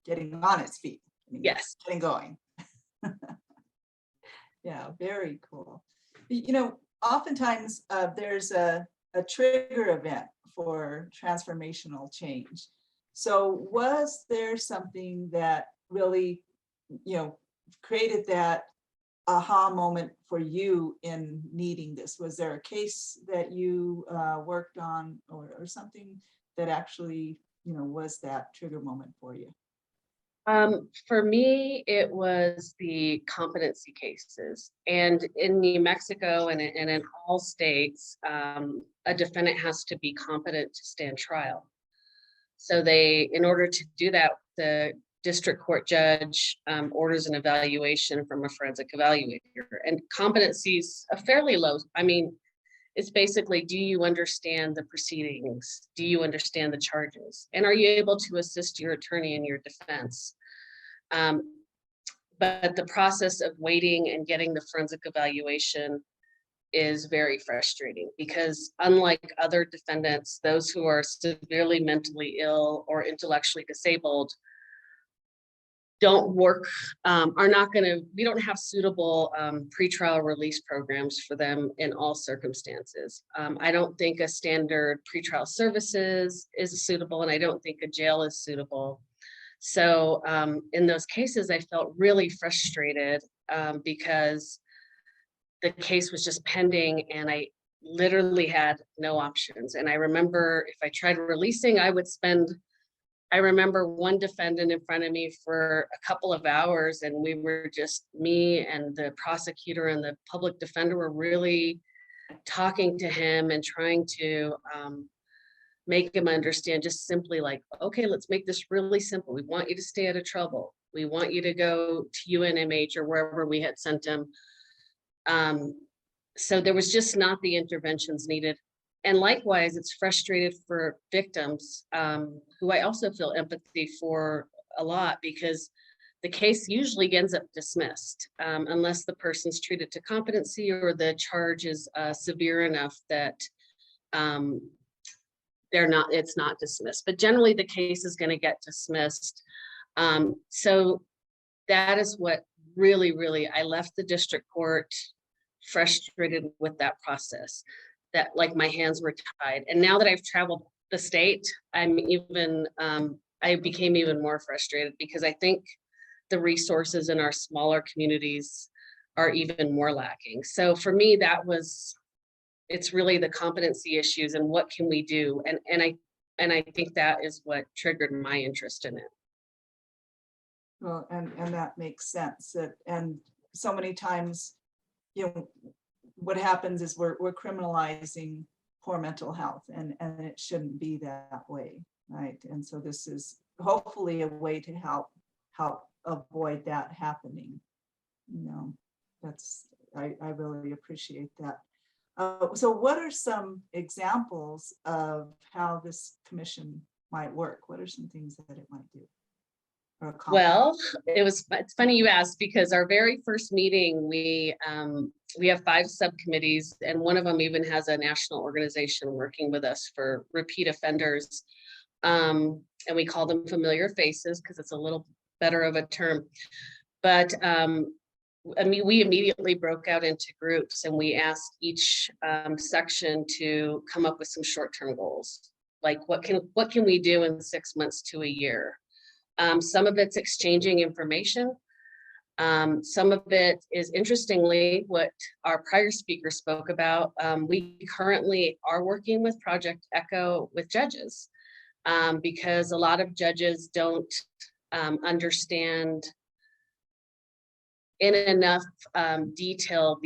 B: getting on its feet. I mean,
H: Yes.
B: Getting going. Yeah, very cool. Oftentimes there's a trigger event for transformational change. So was there something that really, created that aha moment for you in needing this? Was there a case that you worked on or something that actually, was that trigger moment for you?
H: For me, it was the competency cases. And in New Mexico and in all states, a defendant has to be competent to stand trial. So in order to do that, the district court judge orders an evaluation from a forensic evaluator. And competency is a fairly low, it's basically, do you understand the proceedings? Do you understand the charges? And are you able to assist your attorney in your defense? But the process of waiting and getting the forensic evaluation is very frustrating, because unlike other defendants, those who are severely mentally ill or intellectually disabled we don't have suitable pretrial release programs for them in all circumstances. I don't think a standard pretrial services is suitable, and I don't think a jail is suitable. So in those cases, I felt really frustrated because the case was just pending and I literally had no options. And I remember if I tried releasing, I remember one defendant in front of me for a couple of hours, and we were just, me and the prosecutor and the public defender were really talking to him and trying to make him understand, just simply like, okay, let's make this really simple. We want you to stay out of trouble. We want you to go to UNMH or wherever we had sent him. So there was just not the interventions needed. And likewise, it's frustrated for victims who I also feel empathy for a lot, because the case usually ends up dismissed unless the person's treated to competency or the charge is severe enough that it's not dismissed. But generally the case is going to get dismissed. So that is what really, I left the district court frustrated with that process, that like my hands were tied. And now that I've traveled the state, I'm even, I became even more frustrated because I think the resources in our smaller communities are even more lacking. So for me, it's really the competency issues and what can we do? And I think that is what triggered my interest in it.
B: Well, and that makes sense. And so many times, you know, what happens is we're criminalizing poor mental health, and it shouldn't be that way, right? And so this is hopefully a way to help avoid that happening. You know, I really appreciate that. So what are some examples of how this commission might work? What are some things that it might do?
H: Well, it's funny you asked, because our very first meeting, we have 5 subcommittees, and one of them even has a national organization working with us for repeat offenders. And we call them familiar faces because it's a little better of a term. But I mean, we immediately broke out into groups, and we asked each section to come up with some short-term goals. Like what can we do in 6 months to a year? Some of it's exchanging information. Some of it is, interestingly, what our prior speaker spoke about. We currently are working with Project Echo with judges, because a lot of judges don't understand in enough detail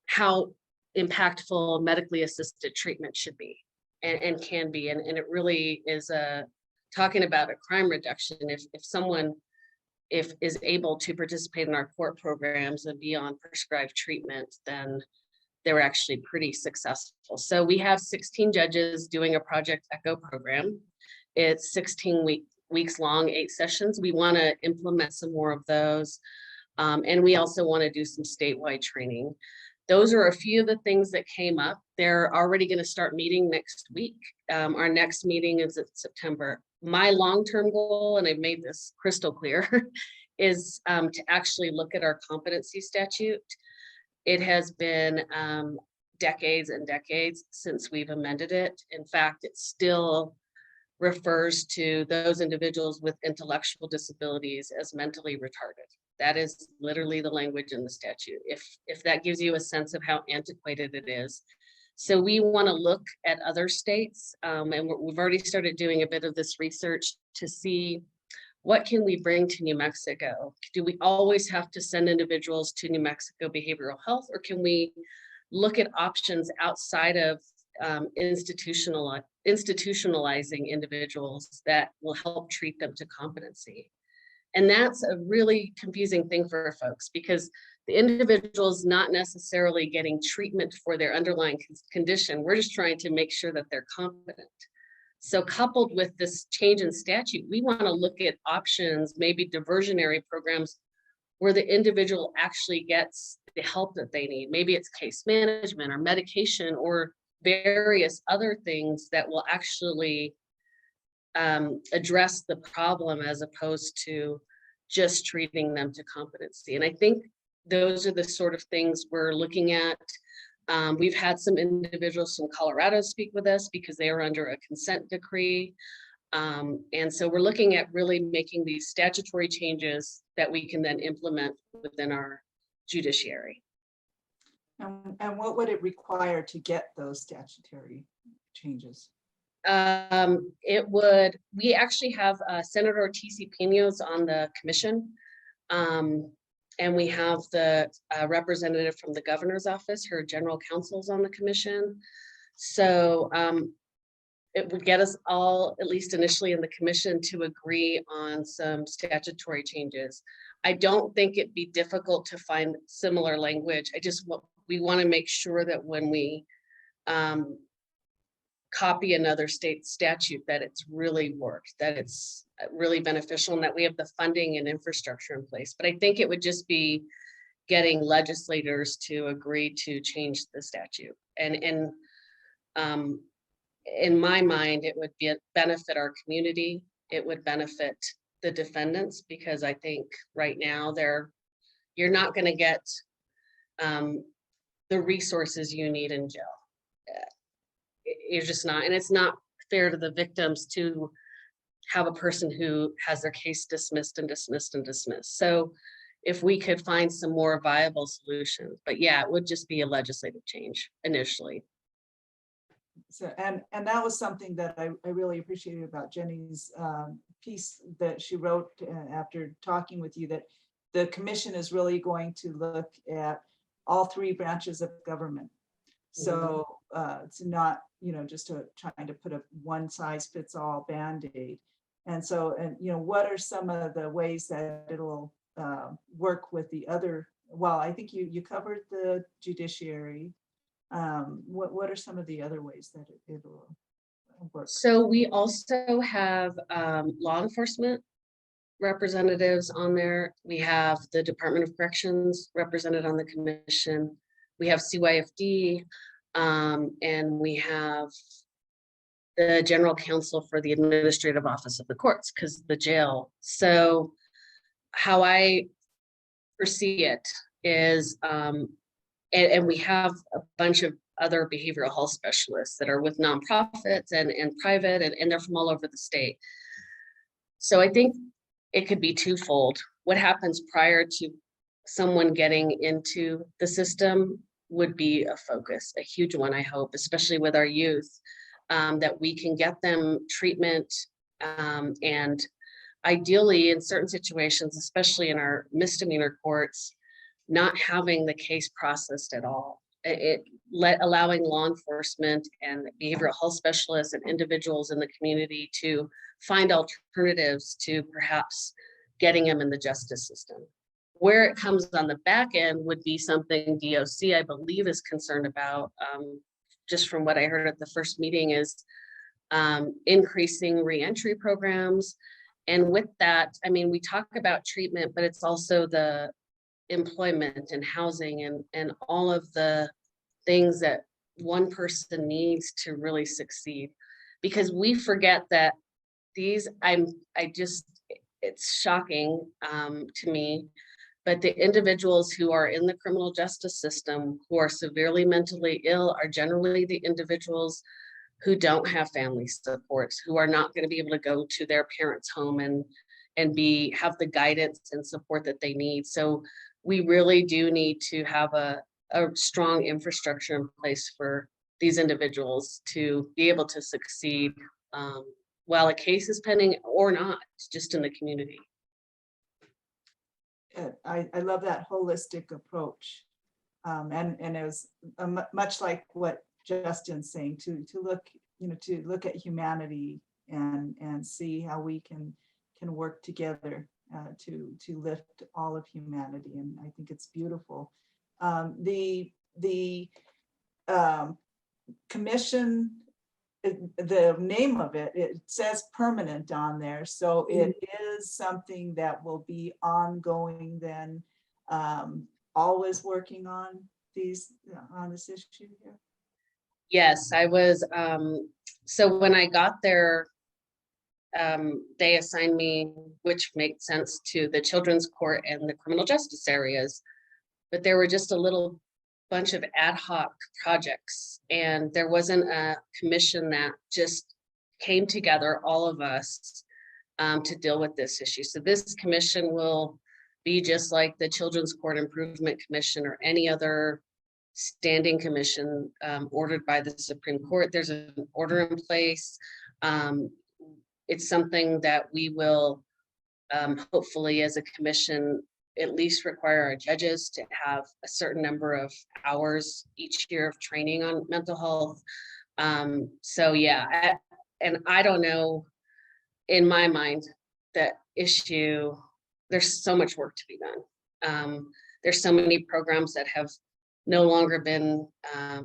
H: how impactful medically assisted treatment should be and can be. And it really is talking about a crime reduction. If someone is able to participate in our court programs and be on prescribed treatment, then they're actually pretty successful. So we have 16 judges doing a Project Echo program. It's 16 weeks long, 8 sessions. We want to implement some more of those. And we also want to do some statewide training. Those are a few of the things that came up. They're already going to start meeting next week. Our next meeting is in September. My long-term goal, and I've made this crystal clear, is to actually look at our competency statute. It has been decades and decades since we've amended it. In fact, it still refers to those individuals with intellectual disabilities as mentally retarded. That is literally the language in the statute, if that gives you a sense of how antiquated it is. So we want to look at other states, and we've already started doing a bit of this research to see what can we bring to New Mexico. Do we always have to send individuals to New Mexico Behavioral Health, or can we look at options outside of institutionalizing individuals that will help treat them to competency? And that's a really confusing thing for folks, because the individual is not necessarily getting treatment for their underlying condition. We're just trying to make sure that they're competent. So coupled with this change in statute, we want to look at options, maybe diversionary programs, where the individual actually gets the help that they need. Maybe it's case management or medication or various other things that will actually address the problem, as opposed to just treating them to competency. And I think those are the sort of things we're looking at. We've had some individuals from Colorado speak with us because they are under a consent decree. And so we're looking at really making these statutory changes that we can then implement within our judiciary.
B: And what would it require to get those statutory changes?
H: We actually have Senator T.C. Pinos on the commission. And we have the representative from the governor's office, her general counsel's on the commission. So it would get us all, at least initially in the commission, to agree on some statutory changes. I don't think it'd be difficult to find similar language. We want to make sure that when we copy another state statute, that it's really worked, that it's really beneficial, and that we have the funding and infrastructure in place. But I think it would just be getting legislators to agree to change the statute. And in my mind, it would benefit our community. It would benefit the defendants, because I think right now they're you're not going to get the resources you need in jail. You're just not, and it's not fair to the victims to have a person who has their case dismissed and dismissed and dismissed. So if we could find some more viable solutions, but yeah, it would just be a legislative change initially.
B: So, and that was something that I really appreciated about Jenny's piece that she wrote after talking with you, that the commission is really going to look at all three branches of government. So it's not, just trying to put a one size fits all Band-Aid. And so, what are some of the ways that it'll work with the other? Well, I think you covered the judiciary. What are some of the other ways that it'll work?
H: So we also have law enforcement representatives on there. We have the Department of Corrections represented on the commission. We have CYFD, and we have the general counsel for the administrative office of the courts, because the jail. So how I foresee it is, and we have a bunch of other behavioral health specialists that are with nonprofits and private, and they're from all over the state. So I think it could be twofold. What happens prior to someone getting into the system would be a focus, a huge one, I hope, especially with our youth, that we can get them treatment, and ideally in certain situations, especially in our misdemeanor courts, not having the case processed at all. Allowing law enforcement and behavioral health specialists and individuals in the community to find alternatives to perhaps getting them in the justice system. Where it comes on the back end would be something DOC, I believe, is concerned about, just from what I heard at the first meeting, is increasing reentry programs. And with that, I mean, we talk about treatment, but it's also the employment and housing and all of the things that one person needs to really succeed. Because we forget that it's shocking to me, but the individuals who are in the criminal justice system who are severely mentally ill are generally the individuals who don't have family supports, who are not going to be able to go to their parents' home and have the guidance and support that they need. So we really do need to have a strong infrastructure in place for these individuals to be able to succeed while a case is pending or not, just in the community.
B: I love that holistic approach. And it was much like what Justin's saying, to look at humanity and see how we can work together to lift all of humanity. And I think it's beautiful. The commission, the name of it says permanent on there. So it is something that will be ongoing then, always working on this issue here.
H: Yes, I was, so when I got there, they assigned me, which made sense, to the children's court and the criminal justice areas, but there were just a little bunch of ad hoc projects, and there wasn't a commission that just came together, all of us, to deal with this issue. So this commission will be just like the Children's Court Improvement Commission or any other standing commission ordered by the Supreme Court. There's an order in place. It's something that we will hopefully, as a commission, at least require our judges to have a certain number of hours each year of training on mental health. So yeah, and I don't know, in my mind, that issue, there's so much work to be done. There's so many programs that have no longer been,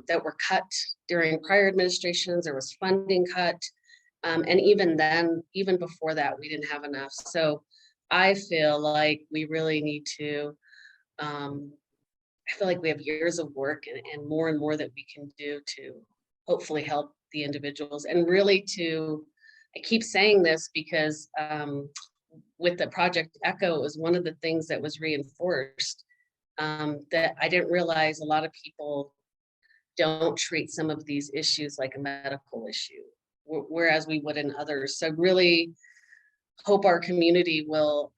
H: that were cut during prior administrations. There was funding cut. And even then, even before that, we didn't have enough. So I feel like we really need to, I feel like we have years of work and more that we can do to hopefully help the individuals. And really I keep saying this because with the Project Echo, it was one of the things that was reinforced that I didn't realize a lot of people don't treat some of these issues like a medical issue, whereas we would in others. So really hope our community will,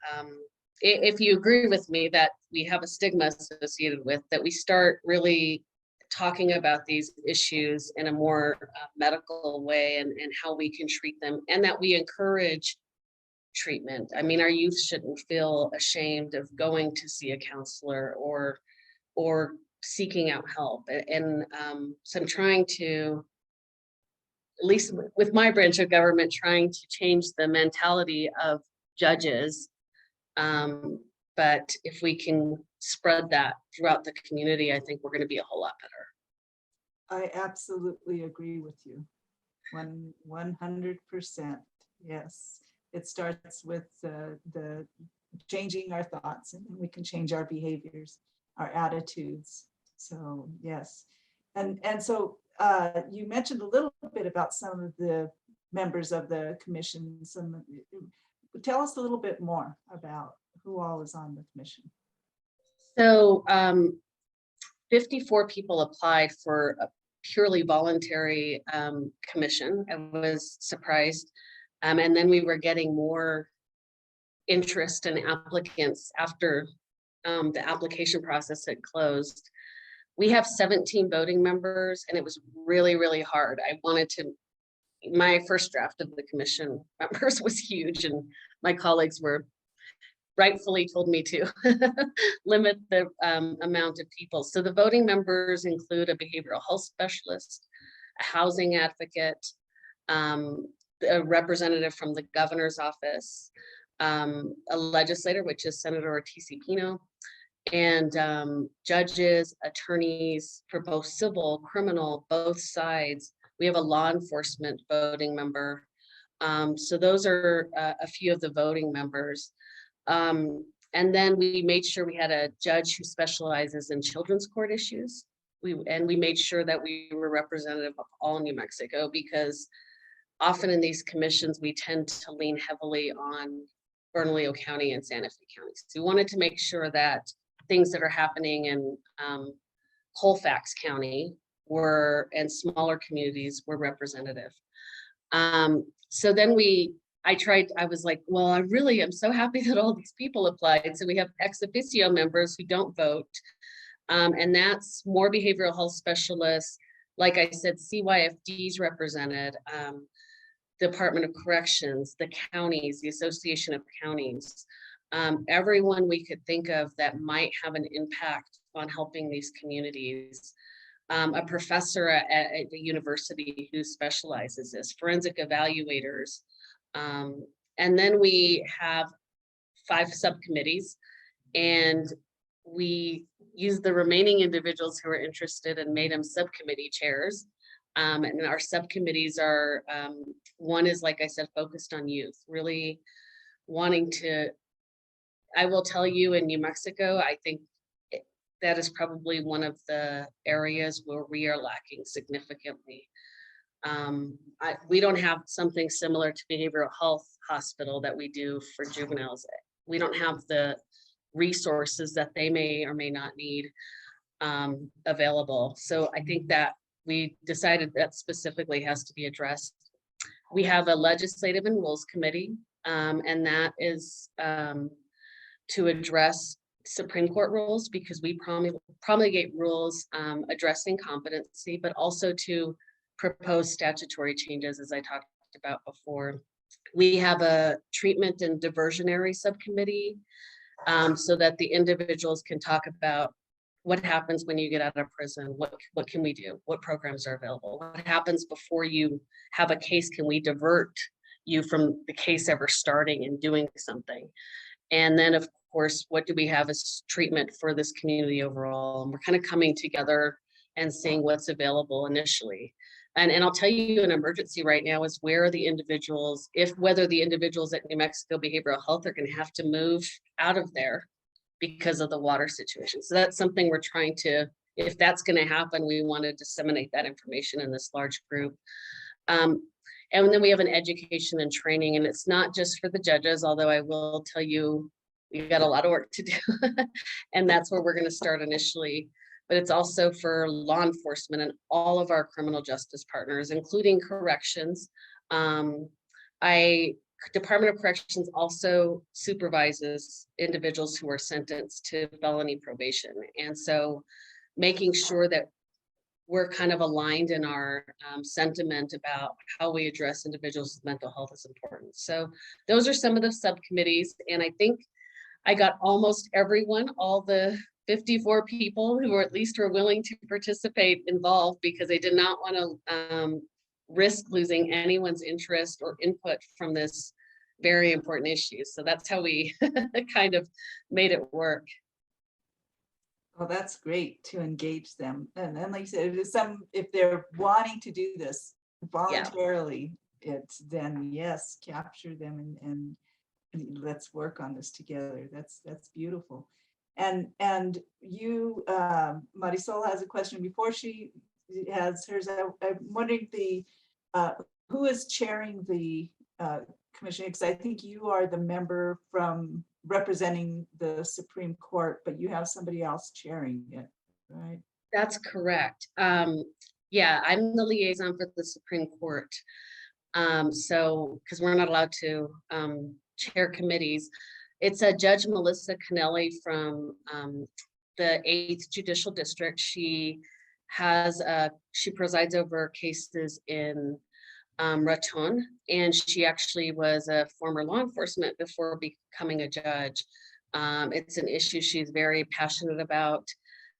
H: if you agree with me that we have a stigma associated with, that we start really talking about these issues in a more medical way and how we can treat them, and that we encourage treatment. I mean, our youth shouldn't feel ashamed of going to see a counselor or seeking out help. And so I'm trying to, at least with my branch of government, trying to change the mentality of judges. But if we can spread that throughout the community, I think we're going to be a whole lot better.
B: I absolutely agree with you. 100%. Yes. It starts with the changing our thoughts, and then we can change our behaviors, our attitudes. So yes. And so you mentioned a little bit about some of the members of the commission. Tell us a little bit more about who all is on the commission.
H: So 54 people applied for a purely voluntary commission. I was surprised. And then we were getting more interest in applicants after the application process had closed. We have 17 voting members, and it was really, really hard. My first draft of the commission members was huge, and my colleagues were rightfully told me to limit the amount of people. So the voting members include a behavioral health specialist, a housing advocate, a representative from the governor's office, a legislator, which is Senator Ortiz-Pino, and judges, attorneys for both civil, criminal, both sides. We have a law enforcement voting member. So those are a few of the voting members. And then we made sure we had a judge who specializes in children's court issues. We made sure that we were representative of all New Mexico, because often in these commissions, we tend to lean heavily on Bernalillo County and Santa Fe County. So we wanted to make sure that things that are happening in Colfax County and smaller communities were representative. So then I was like, well, I'm so happy that all these people applied. So we have ex officio members who don't vote. And that's more behavioral health specialists. Like I said, CYFD's represented, Department of Corrections, the counties, the Association of Counties, everyone we could think of that might have an impact on helping these communities. A professor at the university who specializes this, forensic evaluators. And then we have 5 subcommittees, and we used the remaining individuals who are interested and made them subcommittee chairs. And our subcommittees are, one is, like I said, focused on youth, really wanting to, I will tell you, in New Mexico, I think that is probably one of the areas where we are lacking significantly. We don't have something similar to behavioral health hospital that we do for juveniles. We don't have the resources that they may or may not need available. So I think that we decided that specifically has to be addressed. We have a legislative and rules committee, and that is to address Supreme Court rules, because we promulgate rules addressing competency, but also to propose statutory changes, as I talked about before. We have a treatment and diversionary subcommittee, so that the individuals can talk about what happens when you get out of prison, what can we do, what programs are available, what happens before you have a case, can we divert you from the case ever starting and doing something. And then, of course, what do we have as treatment for this community overall? And we're kind of coming together and seeing what's available initially. And I'll tell you, an emergency right now is whether the individuals at New Mexico Behavioral Health are going to have to move out of there because of the water situation. So that's something we're trying to, if that's going to happen, we want to disseminate that information in this large group. And then we have an education and training, and it's not just for the judges, although I will tell you, we got a lot of work to do. And that's where we're going to start initially. But it's also for law enforcement and all of our criminal justice partners, including corrections. Department of Corrections also supervises individuals who are sentenced to felony probation. And so making sure that we're kind of aligned in our sentiment about how we address individuals with mental health is important. So those are some of the subcommittees. And I think I got almost everyone, all the 54 people who at least were willing to participate involved, because they did not want to risk losing anyone's interest or input from this very important issue. So that's how we kind of made it work.
B: Well, that's great to engage them. And then, like you said, if they're wanting to do this voluntarily, then yes, capture them and let's work on this together. That's beautiful. And you, Marisol has a question before she has hers. I'm wondering who is chairing the commission, because I think you are the member from representing the Supreme Court, but you have somebody else chairing it, right?
H: That's correct. Yeah, I'm the liaison for the Supreme Court. So, because we're not allowed to chair committees, it's a Judge Melissa Cannelli from the 8th Judicial District. She presides over cases in Raton, and she actually was a former law enforcement before becoming a judge. It's an issue she's very passionate about.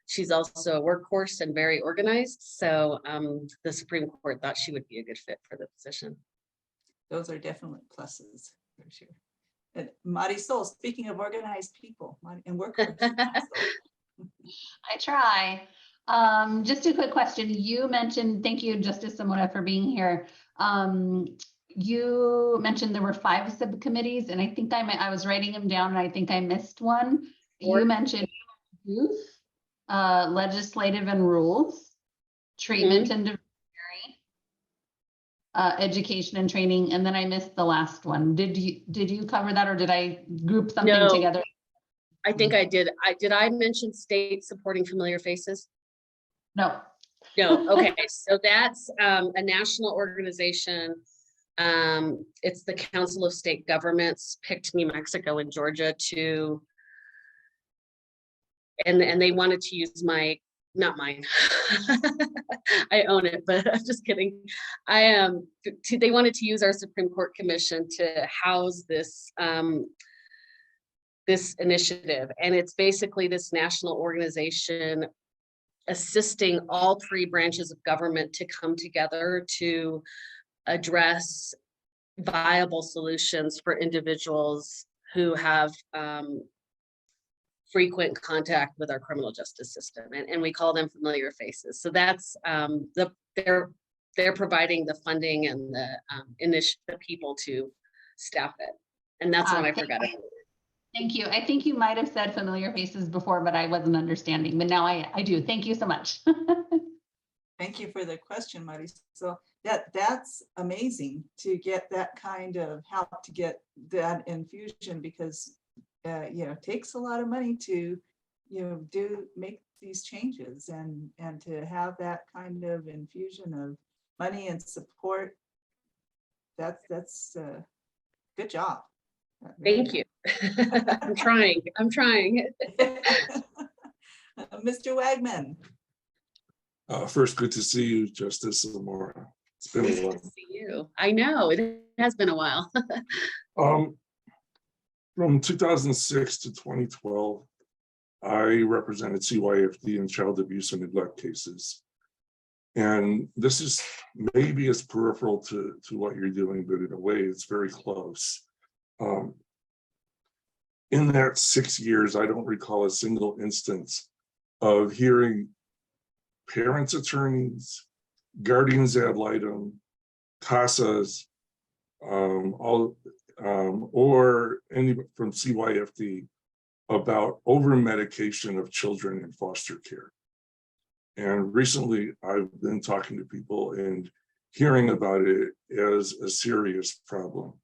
H: She's also a workhorse and very organized. So the Supreme Court thought she would be a good fit for the position.
B: Those are definitely pluses for sure. And Marisol, speaking of organized people and workers.
A: I try. Just a quick question. You mentioned, thank you, Justice Zamora, for being here. You mentioned there were 5 subcommittees, and I think I was writing them down, and I think I missed one. You mentioned youth, legislative and rules, treatment and diversionary, education and training, and then I missed the last one. Did you cover that, or did I group something together?
H: I think I did. Did I mention state supporting familiar faces?
A: No.
H: No. Okay. So that's a national organization. It's the Council of State Governments picked New Mexico and Georgia to, and they wanted to use not mine. I own it, but I'm just kidding. They wanted to use our Supreme Court Commission to house this this initiative, and it's basically this national organization assisting all 3 branches of government to come together to address viable solutions for individuals who have frequent contact with our criminal justice system, and we call them familiar faces. So that's they're providing the funding and the people to staff it, and that's what I forgot.
A: Thank you. I think you might have said familiar faces before, but I wasn't understanding. But now I do. Thank you so much.
B: Thank you for the question, Marisol. So that's amazing to get that kind of help, to get that infusion, because it takes a lot of money to make these changes, and to have that kind of infusion of money and support. That's good job.
H: Thank you. I'm trying.
B: Mr. Wagman.
E: First, good to see you, Justice Zamora. It's been a
H: Good
E: while.
H: to see you. I know it has been a while.
E: From 2006 to 2012, I represented CYFD in child abuse and neglect cases. And this is maybe as peripheral to what you're doing, but in a way it's very close. In that 6 years, I don't recall a single instance of hearing parents' attorneys, guardians ad litem, CASAs, or any from CYFD about over-medication of children in foster care. And recently, I've been talking to people and hearing about it as a serious problem.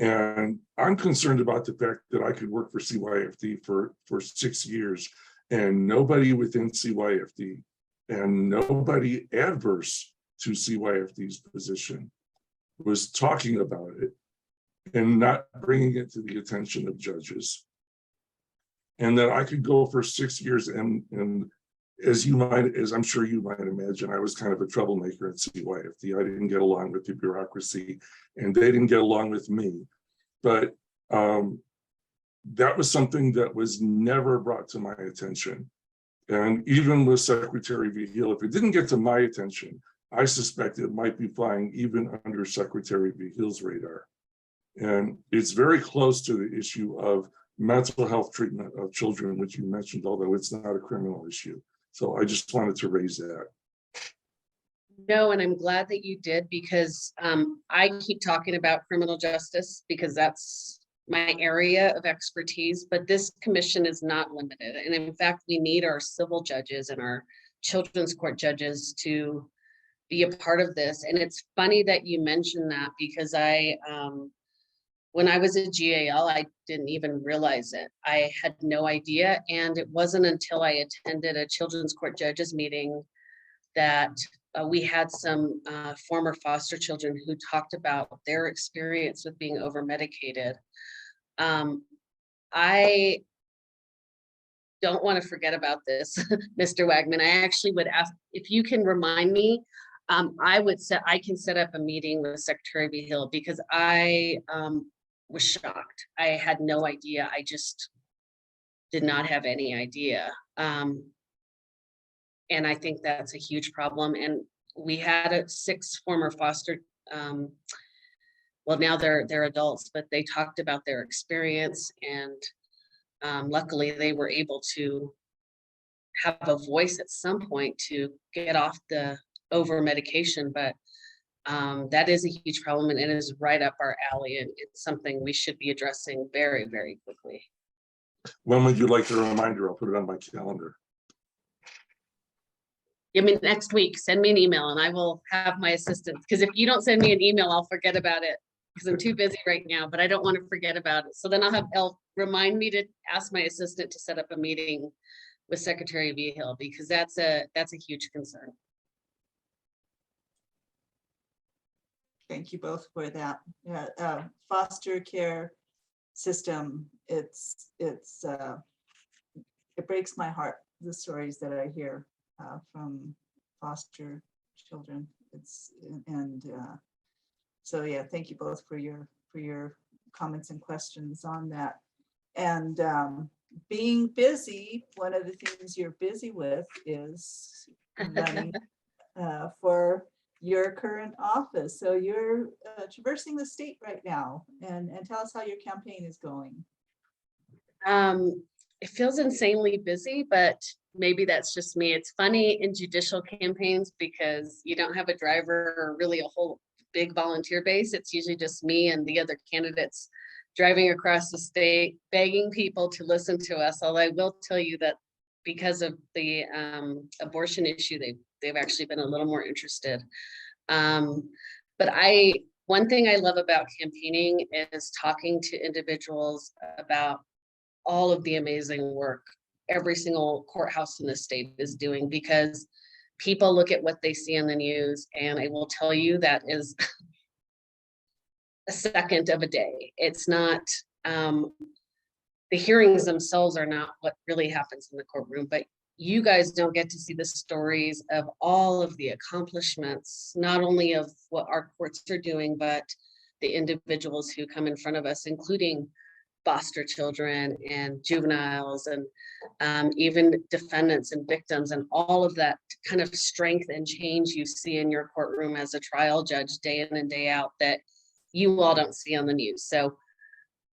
E: And I'm concerned about the fact that I could work for CYFD for 6 years and nobody within CYFD and nobody adverse to CYFD's position was talking about it and not bringing it to the attention of judges. And that I could go for 6 years and as I'm sure you might imagine, I was kind of a troublemaker at CYFD. I didn't get along with the bureaucracy and they didn't get along with me. But that was something that was never brought to my attention. And even with Secretary Vigil, if it didn't get to my attention, I suspect it might be flying even under Secretary Vigil's radar. And it's very close to the issue of mental health treatment of children, which you mentioned, although it's not a criminal issue. So I just wanted to raise that.
H: No, and I'm glad that you did, because I keep talking about criminal justice because that's my area of expertise, but this commission is not limited. And in fact, we need our civil judges and our children's court judges to be a part of this. And it's funny that you mentioned that, because when I was at GAL, I didn't even realize it. I had no idea. And it wasn't until I attended a children's court judges meeting that we had some former foster children who talked about their experience with being over medicated. I don't want to forget about this, Mr. Wagman. I actually would ask if you can remind me. I can set up a meeting with Secretary Vigil, because I was shocked. I had no idea. I just did not have any idea. And I think that's a huge problem. And we had 6 former foster, well, now they're adults, but they talked about their experience, and luckily they were able to have a voice at some point to get off the over medication. But that is a huge problem, and it is right up our alley, and it's something we should be addressing very, very quickly.
E: When would you like the reminder? I'll put it on my calendar.
H: I mean, next week, send me an email and I will have my assistant, because if you don't send me an email, I'll forget about it, because I'm too busy right now, but I don't want to forget about it. So then I'll remind me to ask my assistant to set up a meeting with Secretary Vigil, because that's a huge concern.
B: Thank you both for that. Yeah, foster care system, it breaks my heart, the stories that I hear from foster children. So yeah, thank you both for your comments and questions on that. And being busy, one of the things you're busy with is running for your current office. So you're traversing the state right now, and tell us how your campaign is going.
H: It feels insanely busy, but maybe that's just me. It's funny in judicial campaigns because you don't have a driver or really a whole big volunteer base. It's usually just me and the other candidates driving across the state, begging people to listen to us. Although I will tell you that because of the abortion issue, they've actually been a little more interested. But one thing I love about campaigning is talking to individuals about all of the amazing work every single courthouse in the state is doing, because people look at what they see on the news, and I will tell you that is a second of a day. It's not, the hearings themselves are not what really happens in the courtroom, but you guys don't get to see the stories of all of the accomplishments, not only of what our courts are doing, but the individuals who come in front of us, including foster children and juveniles, and even defendants and victims, and all of that kind of strength and change you see in your courtroom as a trial judge day in and day out that you all don't see on the news. So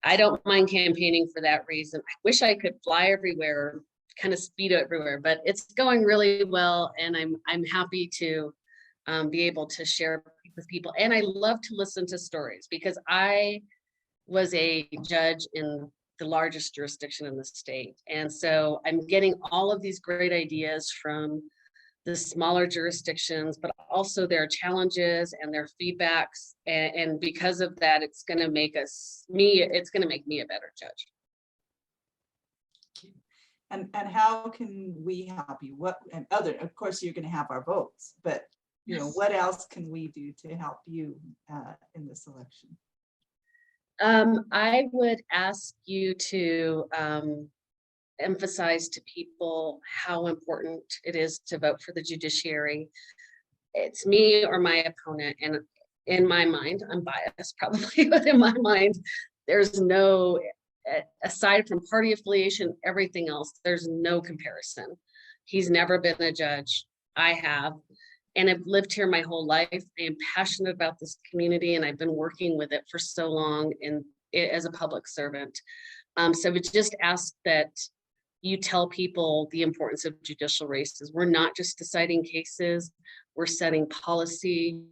H: I don't mind campaigning for that reason. I wish I could fly everywhere, kind of speed everywhere, but it's going really well, and I'm happy to be able to share with people. And I love to listen to stories, because I was a judge in the largest jurisdiction in the state. And so I'm getting all of these great ideas from the smaller jurisdictions, but also their challenges and their feedbacks. And because of that, it's going to make it's going to make me a better judge.
B: And how can we help you? What, and other, of course, you're going to have our votes, but you know, what else can we do to help you in this election?
H: I would ask you to emphasize to people how important it is to vote for the judiciary. It's me or my opponent, and in my mind, I'm biased probably, but in my mind, there's no, aside from party affiliation, everything else, there's no comparison. He's never been a judge. I have, and I've lived here my whole life. I am passionate about this community, and I've been working with it for so long as a public servant. So we just ask that you tell people the importance of judicial races. We're not just deciding cases, we're setting policy,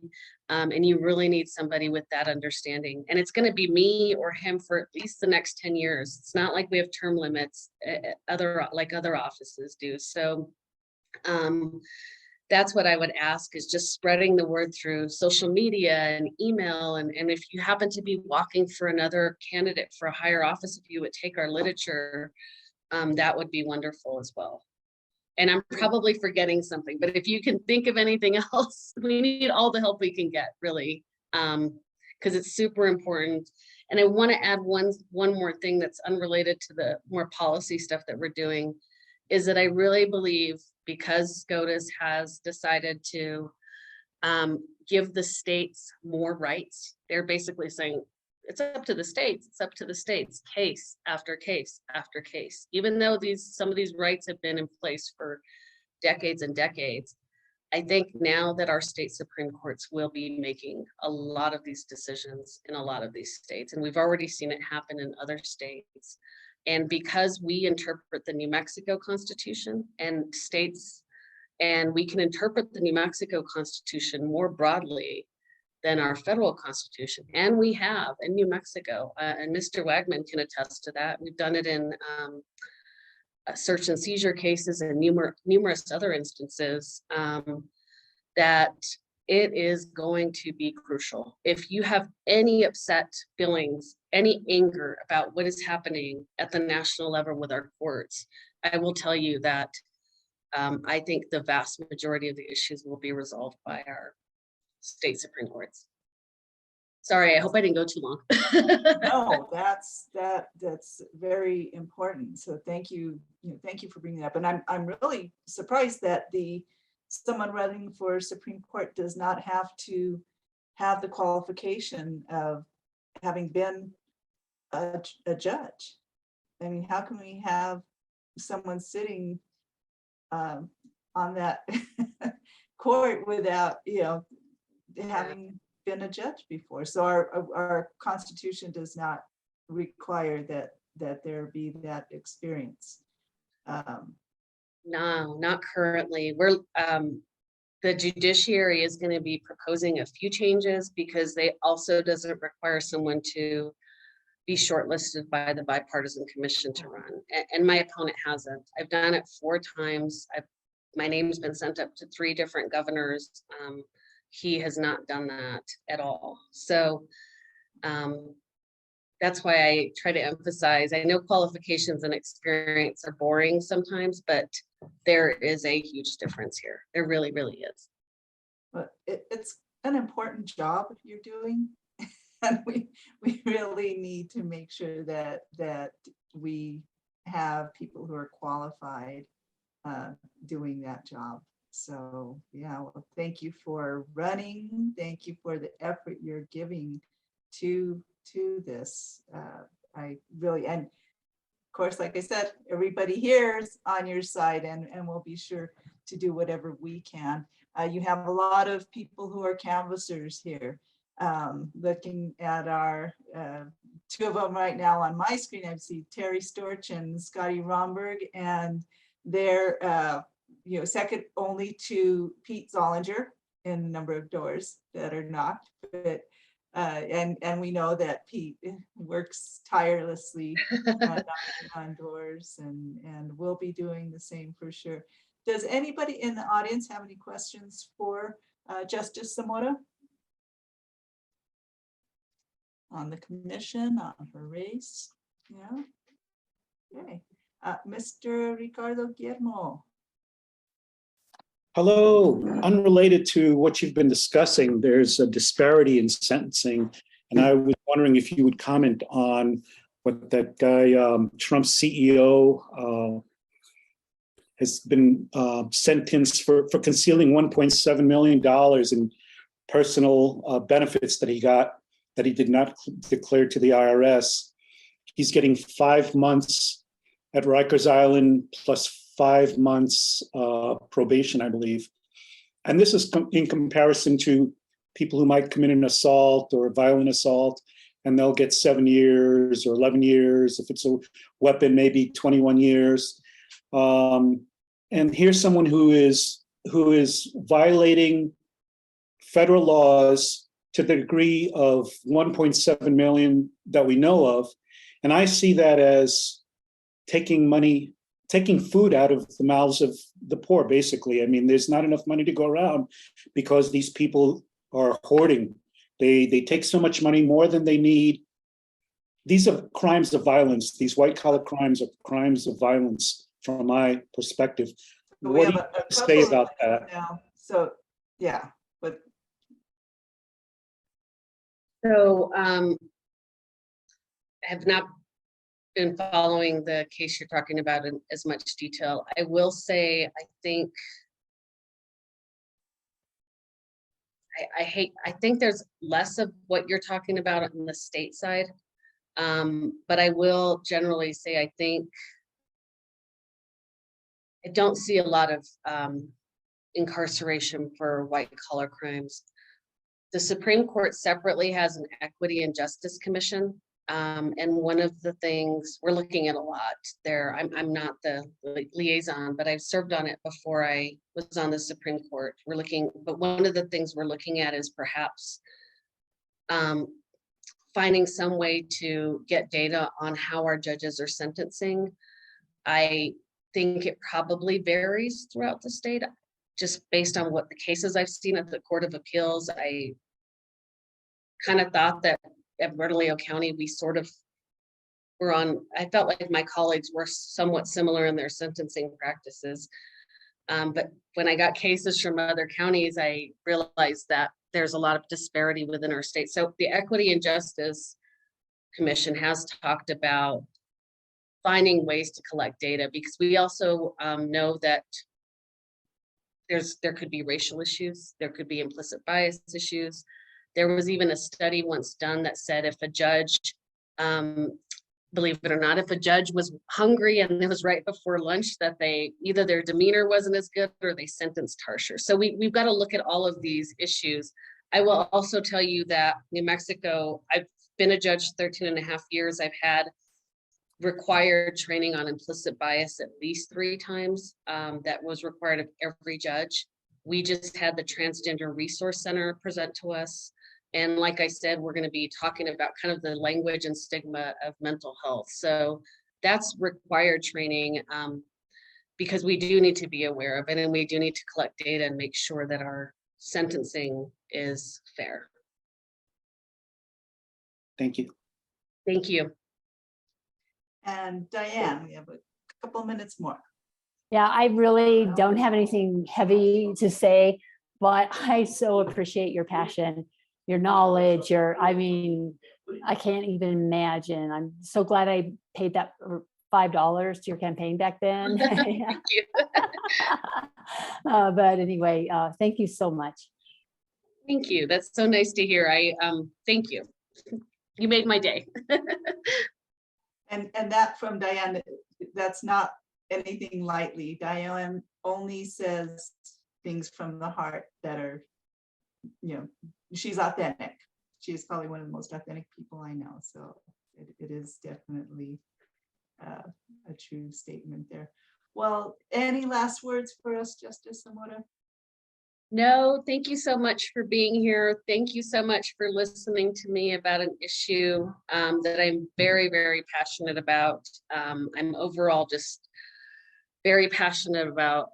H: and you really need somebody with that understanding. And it's going to be me or him for at least the next 10 years. It's not like we have term limits like other offices do. So that's what I would ask, is just spreading the word through social media and email. And if you happen to be walking for another candidate for a higher office, if you would take our literature, that would be wonderful as well. And I'm probably forgetting something, but if you can think of anything else, we need all the help we can get, really, because it's super important. And I want to add one more thing that's unrelated to the more policy stuff that we're doing, is that I really believe, because SCOTUS has decided to give the states more rights, they're basically saying, it's up to the states, it's up to the states, case after case after case. Even though some of these rights have been in place for decades and decades, I think now that our state Supreme Courts will be making a lot of these decisions in a lot of these states, and we've already seen it happen in other states. And because we interpret the New Mexico Constitution and states, and we can interpret the New Mexico Constitution more broadly than our federal Constitution, and we have in New Mexico, and Mr. Wagman can attest to that. We've done it in search and seizure cases and numerous other instances, that it is going to be crucial. If you have any upset feelings, any anger about what is happening at the national level with our courts, I will tell you that I think the vast majority of the issues will be resolved by our state Supreme Courts. Sorry, I hope I didn't go too long.
B: No, that's very important. So thank you, thank you for bringing that up. And I'm really surprised that someone running for Supreme Court does not have to have the qualification of having been a judge. I mean, how can we have someone sitting on that court without, having been a judge before? So our Constitution does not require that there be that experience.
H: No, not currently. We're the judiciary is going to be proposing a few changes, because they also doesn't require someone to be shortlisted by the bipartisan commission to run. And my opponent hasn't. I've done it 4 times. My name's been sent up to 3 different governors. He has not done that at all. So that's why I try to emphasize, I know qualifications and experience are boring sometimes, but there is a huge difference here. There really, really is.
B: But it's an important job you're doing. And we really need to make sure that we have people who are qualified doing that job. So yeah, well, thank you for running. Thank you for the effort you're giving to this. I really, and of course, like I said, everybody here is on your side, and we'll be sure to do whatever we can. You have a lot of people who are canvassers here. Looking at our 2 of them right now on my screen, I see Terry Storch and Scotty Romberg, and they're second only to Pete Zollinger in the number of doors that are knocked. But and we know that Pete works tirelessly knocking on doors, and will be doing the same for sure. Does anybody in the audience have any questions for Justice Zamora? On the commission, on her race? Yeah. Okay. Mr. Ricardo Guillermo.
G: Hello, unrelated to what you've been discussing, there's a disparity in sentencing. And I was wondering if you would comment on what that guy, Trump's CEO, has been sentenced for concealing $1.7 million in personal benefits that he got, that he did not declare to the IRS. He's getting 5 months at Rikers Island plus 5 months probation, I believe. And this is in comparison to people who might commit an assault or a violent assault, and they'll get 7 years or 11 years. If it's a weapon, maybe 21 years. And here's someone who is violating federal laws to the degree of 1.7 million that we know of. And I see that as taking food out of the mouths of the poor, basically. I mean, there's not enough money to go around because these people are hoarding. They take so much money, more than they need. These are crimes of violence. These white collar crimes are crimes of violence from my perspective.
B: So we
G: What
B: have
G: do you
B: a
G: say
B: couple
G: about
B: of
G: that?
B: minutes now. So, yeah, but
H: So I have not been following the case you're talking about in as much detail. I will say, I think I think there's less of what you're talking about on the state side. But I will generally say, I think I don't see a lot of incarceration for white collar crimes. The Supreme Court separately has an Equity and Justice Commission. And one of the things we're looking at a lot there, I'm not the liaison, but I've served on it before I was on the Supreme Court. But one of the things we're looking at is perhaps finding some way to get data on how our judges are sentencing. I think it probably varies throughout the state, just based on what the cases I've seen at the Court of Appeals. I kind of thought that at Bernalillo County, we sort of were on, I felt like my colleagues were somewhat similar in their sentencing practices. But when I got cases from other counties, I realized that there's a lot of disparity within our state. So the Equity and Justice Commission has talked about finding ways to collect data, because we also know that there could be racial issues, there could be implicit bias issues. There was even a study once done that said if a judge, believe it or not, if a judge was hungry and it was right before lunch, that either their demeanor wasn't as good or they sentenced harsher. So we've got to look at all of these issues. I will also tell you that New Mexico, I've been a judge 13.5 years. I've had required training on implicit bias at least 3 times. That was required of every judge. We just had the Transgender Resource Center present to us. And like I said, we're going to be talking about kind of the language and stigma of mental health. So that's required training, because we do need to be aware of it, and we do need to collect data and make sure that our sentencing is fair.
G: Thank you.
H: Thank you.
B: and Diane, we have a couple minutes more.
F: Yeah, I really don't have anything heavy to say, but I so appreciate your passion, your knowledge, I mean, I can't even imagine. I'm so glad I paid that $5 to your campaign back then.
H: Thank you.
F: But anyway, thank you so much.
H: Thank you. That's so nice to hear. Thank you. You made my day.
B: And that from Diane, that's not anything lightly. Diane only says things from the heart that are, she's authentic. She is probably one of the most authentic people I know. So it is definitely a true statement there. Well, any last words for us, Justice Zamora?
H: No, thank you so much for being here. Thank you so much for listening to me about an issue that I'm very, very passionate about. I'm overall just very passionate about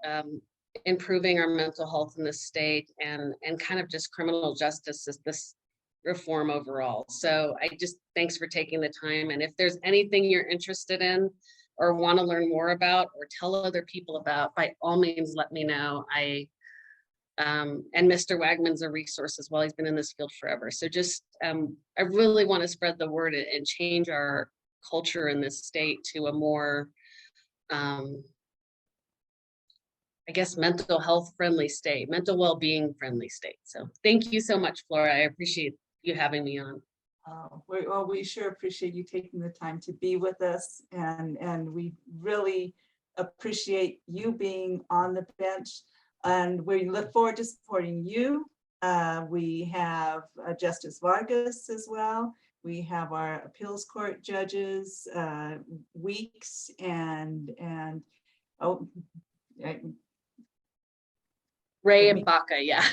H: improving our mental health in the state and kind of just criminal justice as this reform overall. So I just, thanks for taking the time. And if there's anything you're interested in or want to learn more about or tell other people about, by all means, let me know. And Mr. Wagman's a resource as well. He's been in this field forever. So just, I really want to spread the word and change our culture in this state to a more, I guess, mental health friendly state, mental well-being friendly state. So thank you so much, Flora. I appreciate you having me on.
B: Well, we sure appreciate you taking the time to be with us, and we really appreciate you being on the bench, and we look forward to supporting you. We have Justice Vargas as well. We have our appeals court judges, Weeks, and
H: Ray and Baca, yeah.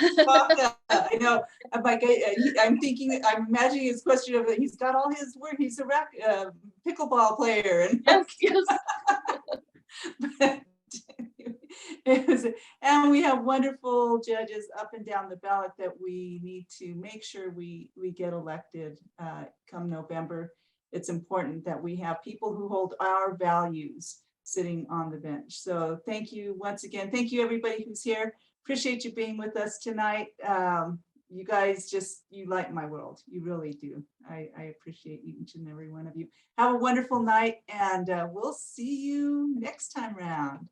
B: I know. I'm thinking, I'm imagining his question of he's got all his work. He's a pickleball player, and
H: Yes.
B: and we have wonderful judges up and down the ballot that we need to make sure we get elected come November. It's important that we have people who hold our values sitting on the bench. So thank you once again. Thank you, everybody who's here. Appreciate you being with us tonight. You guys you light my world. You really do. I appreciate each and every one of you. Have a wonderful night, and we'll see you next time around.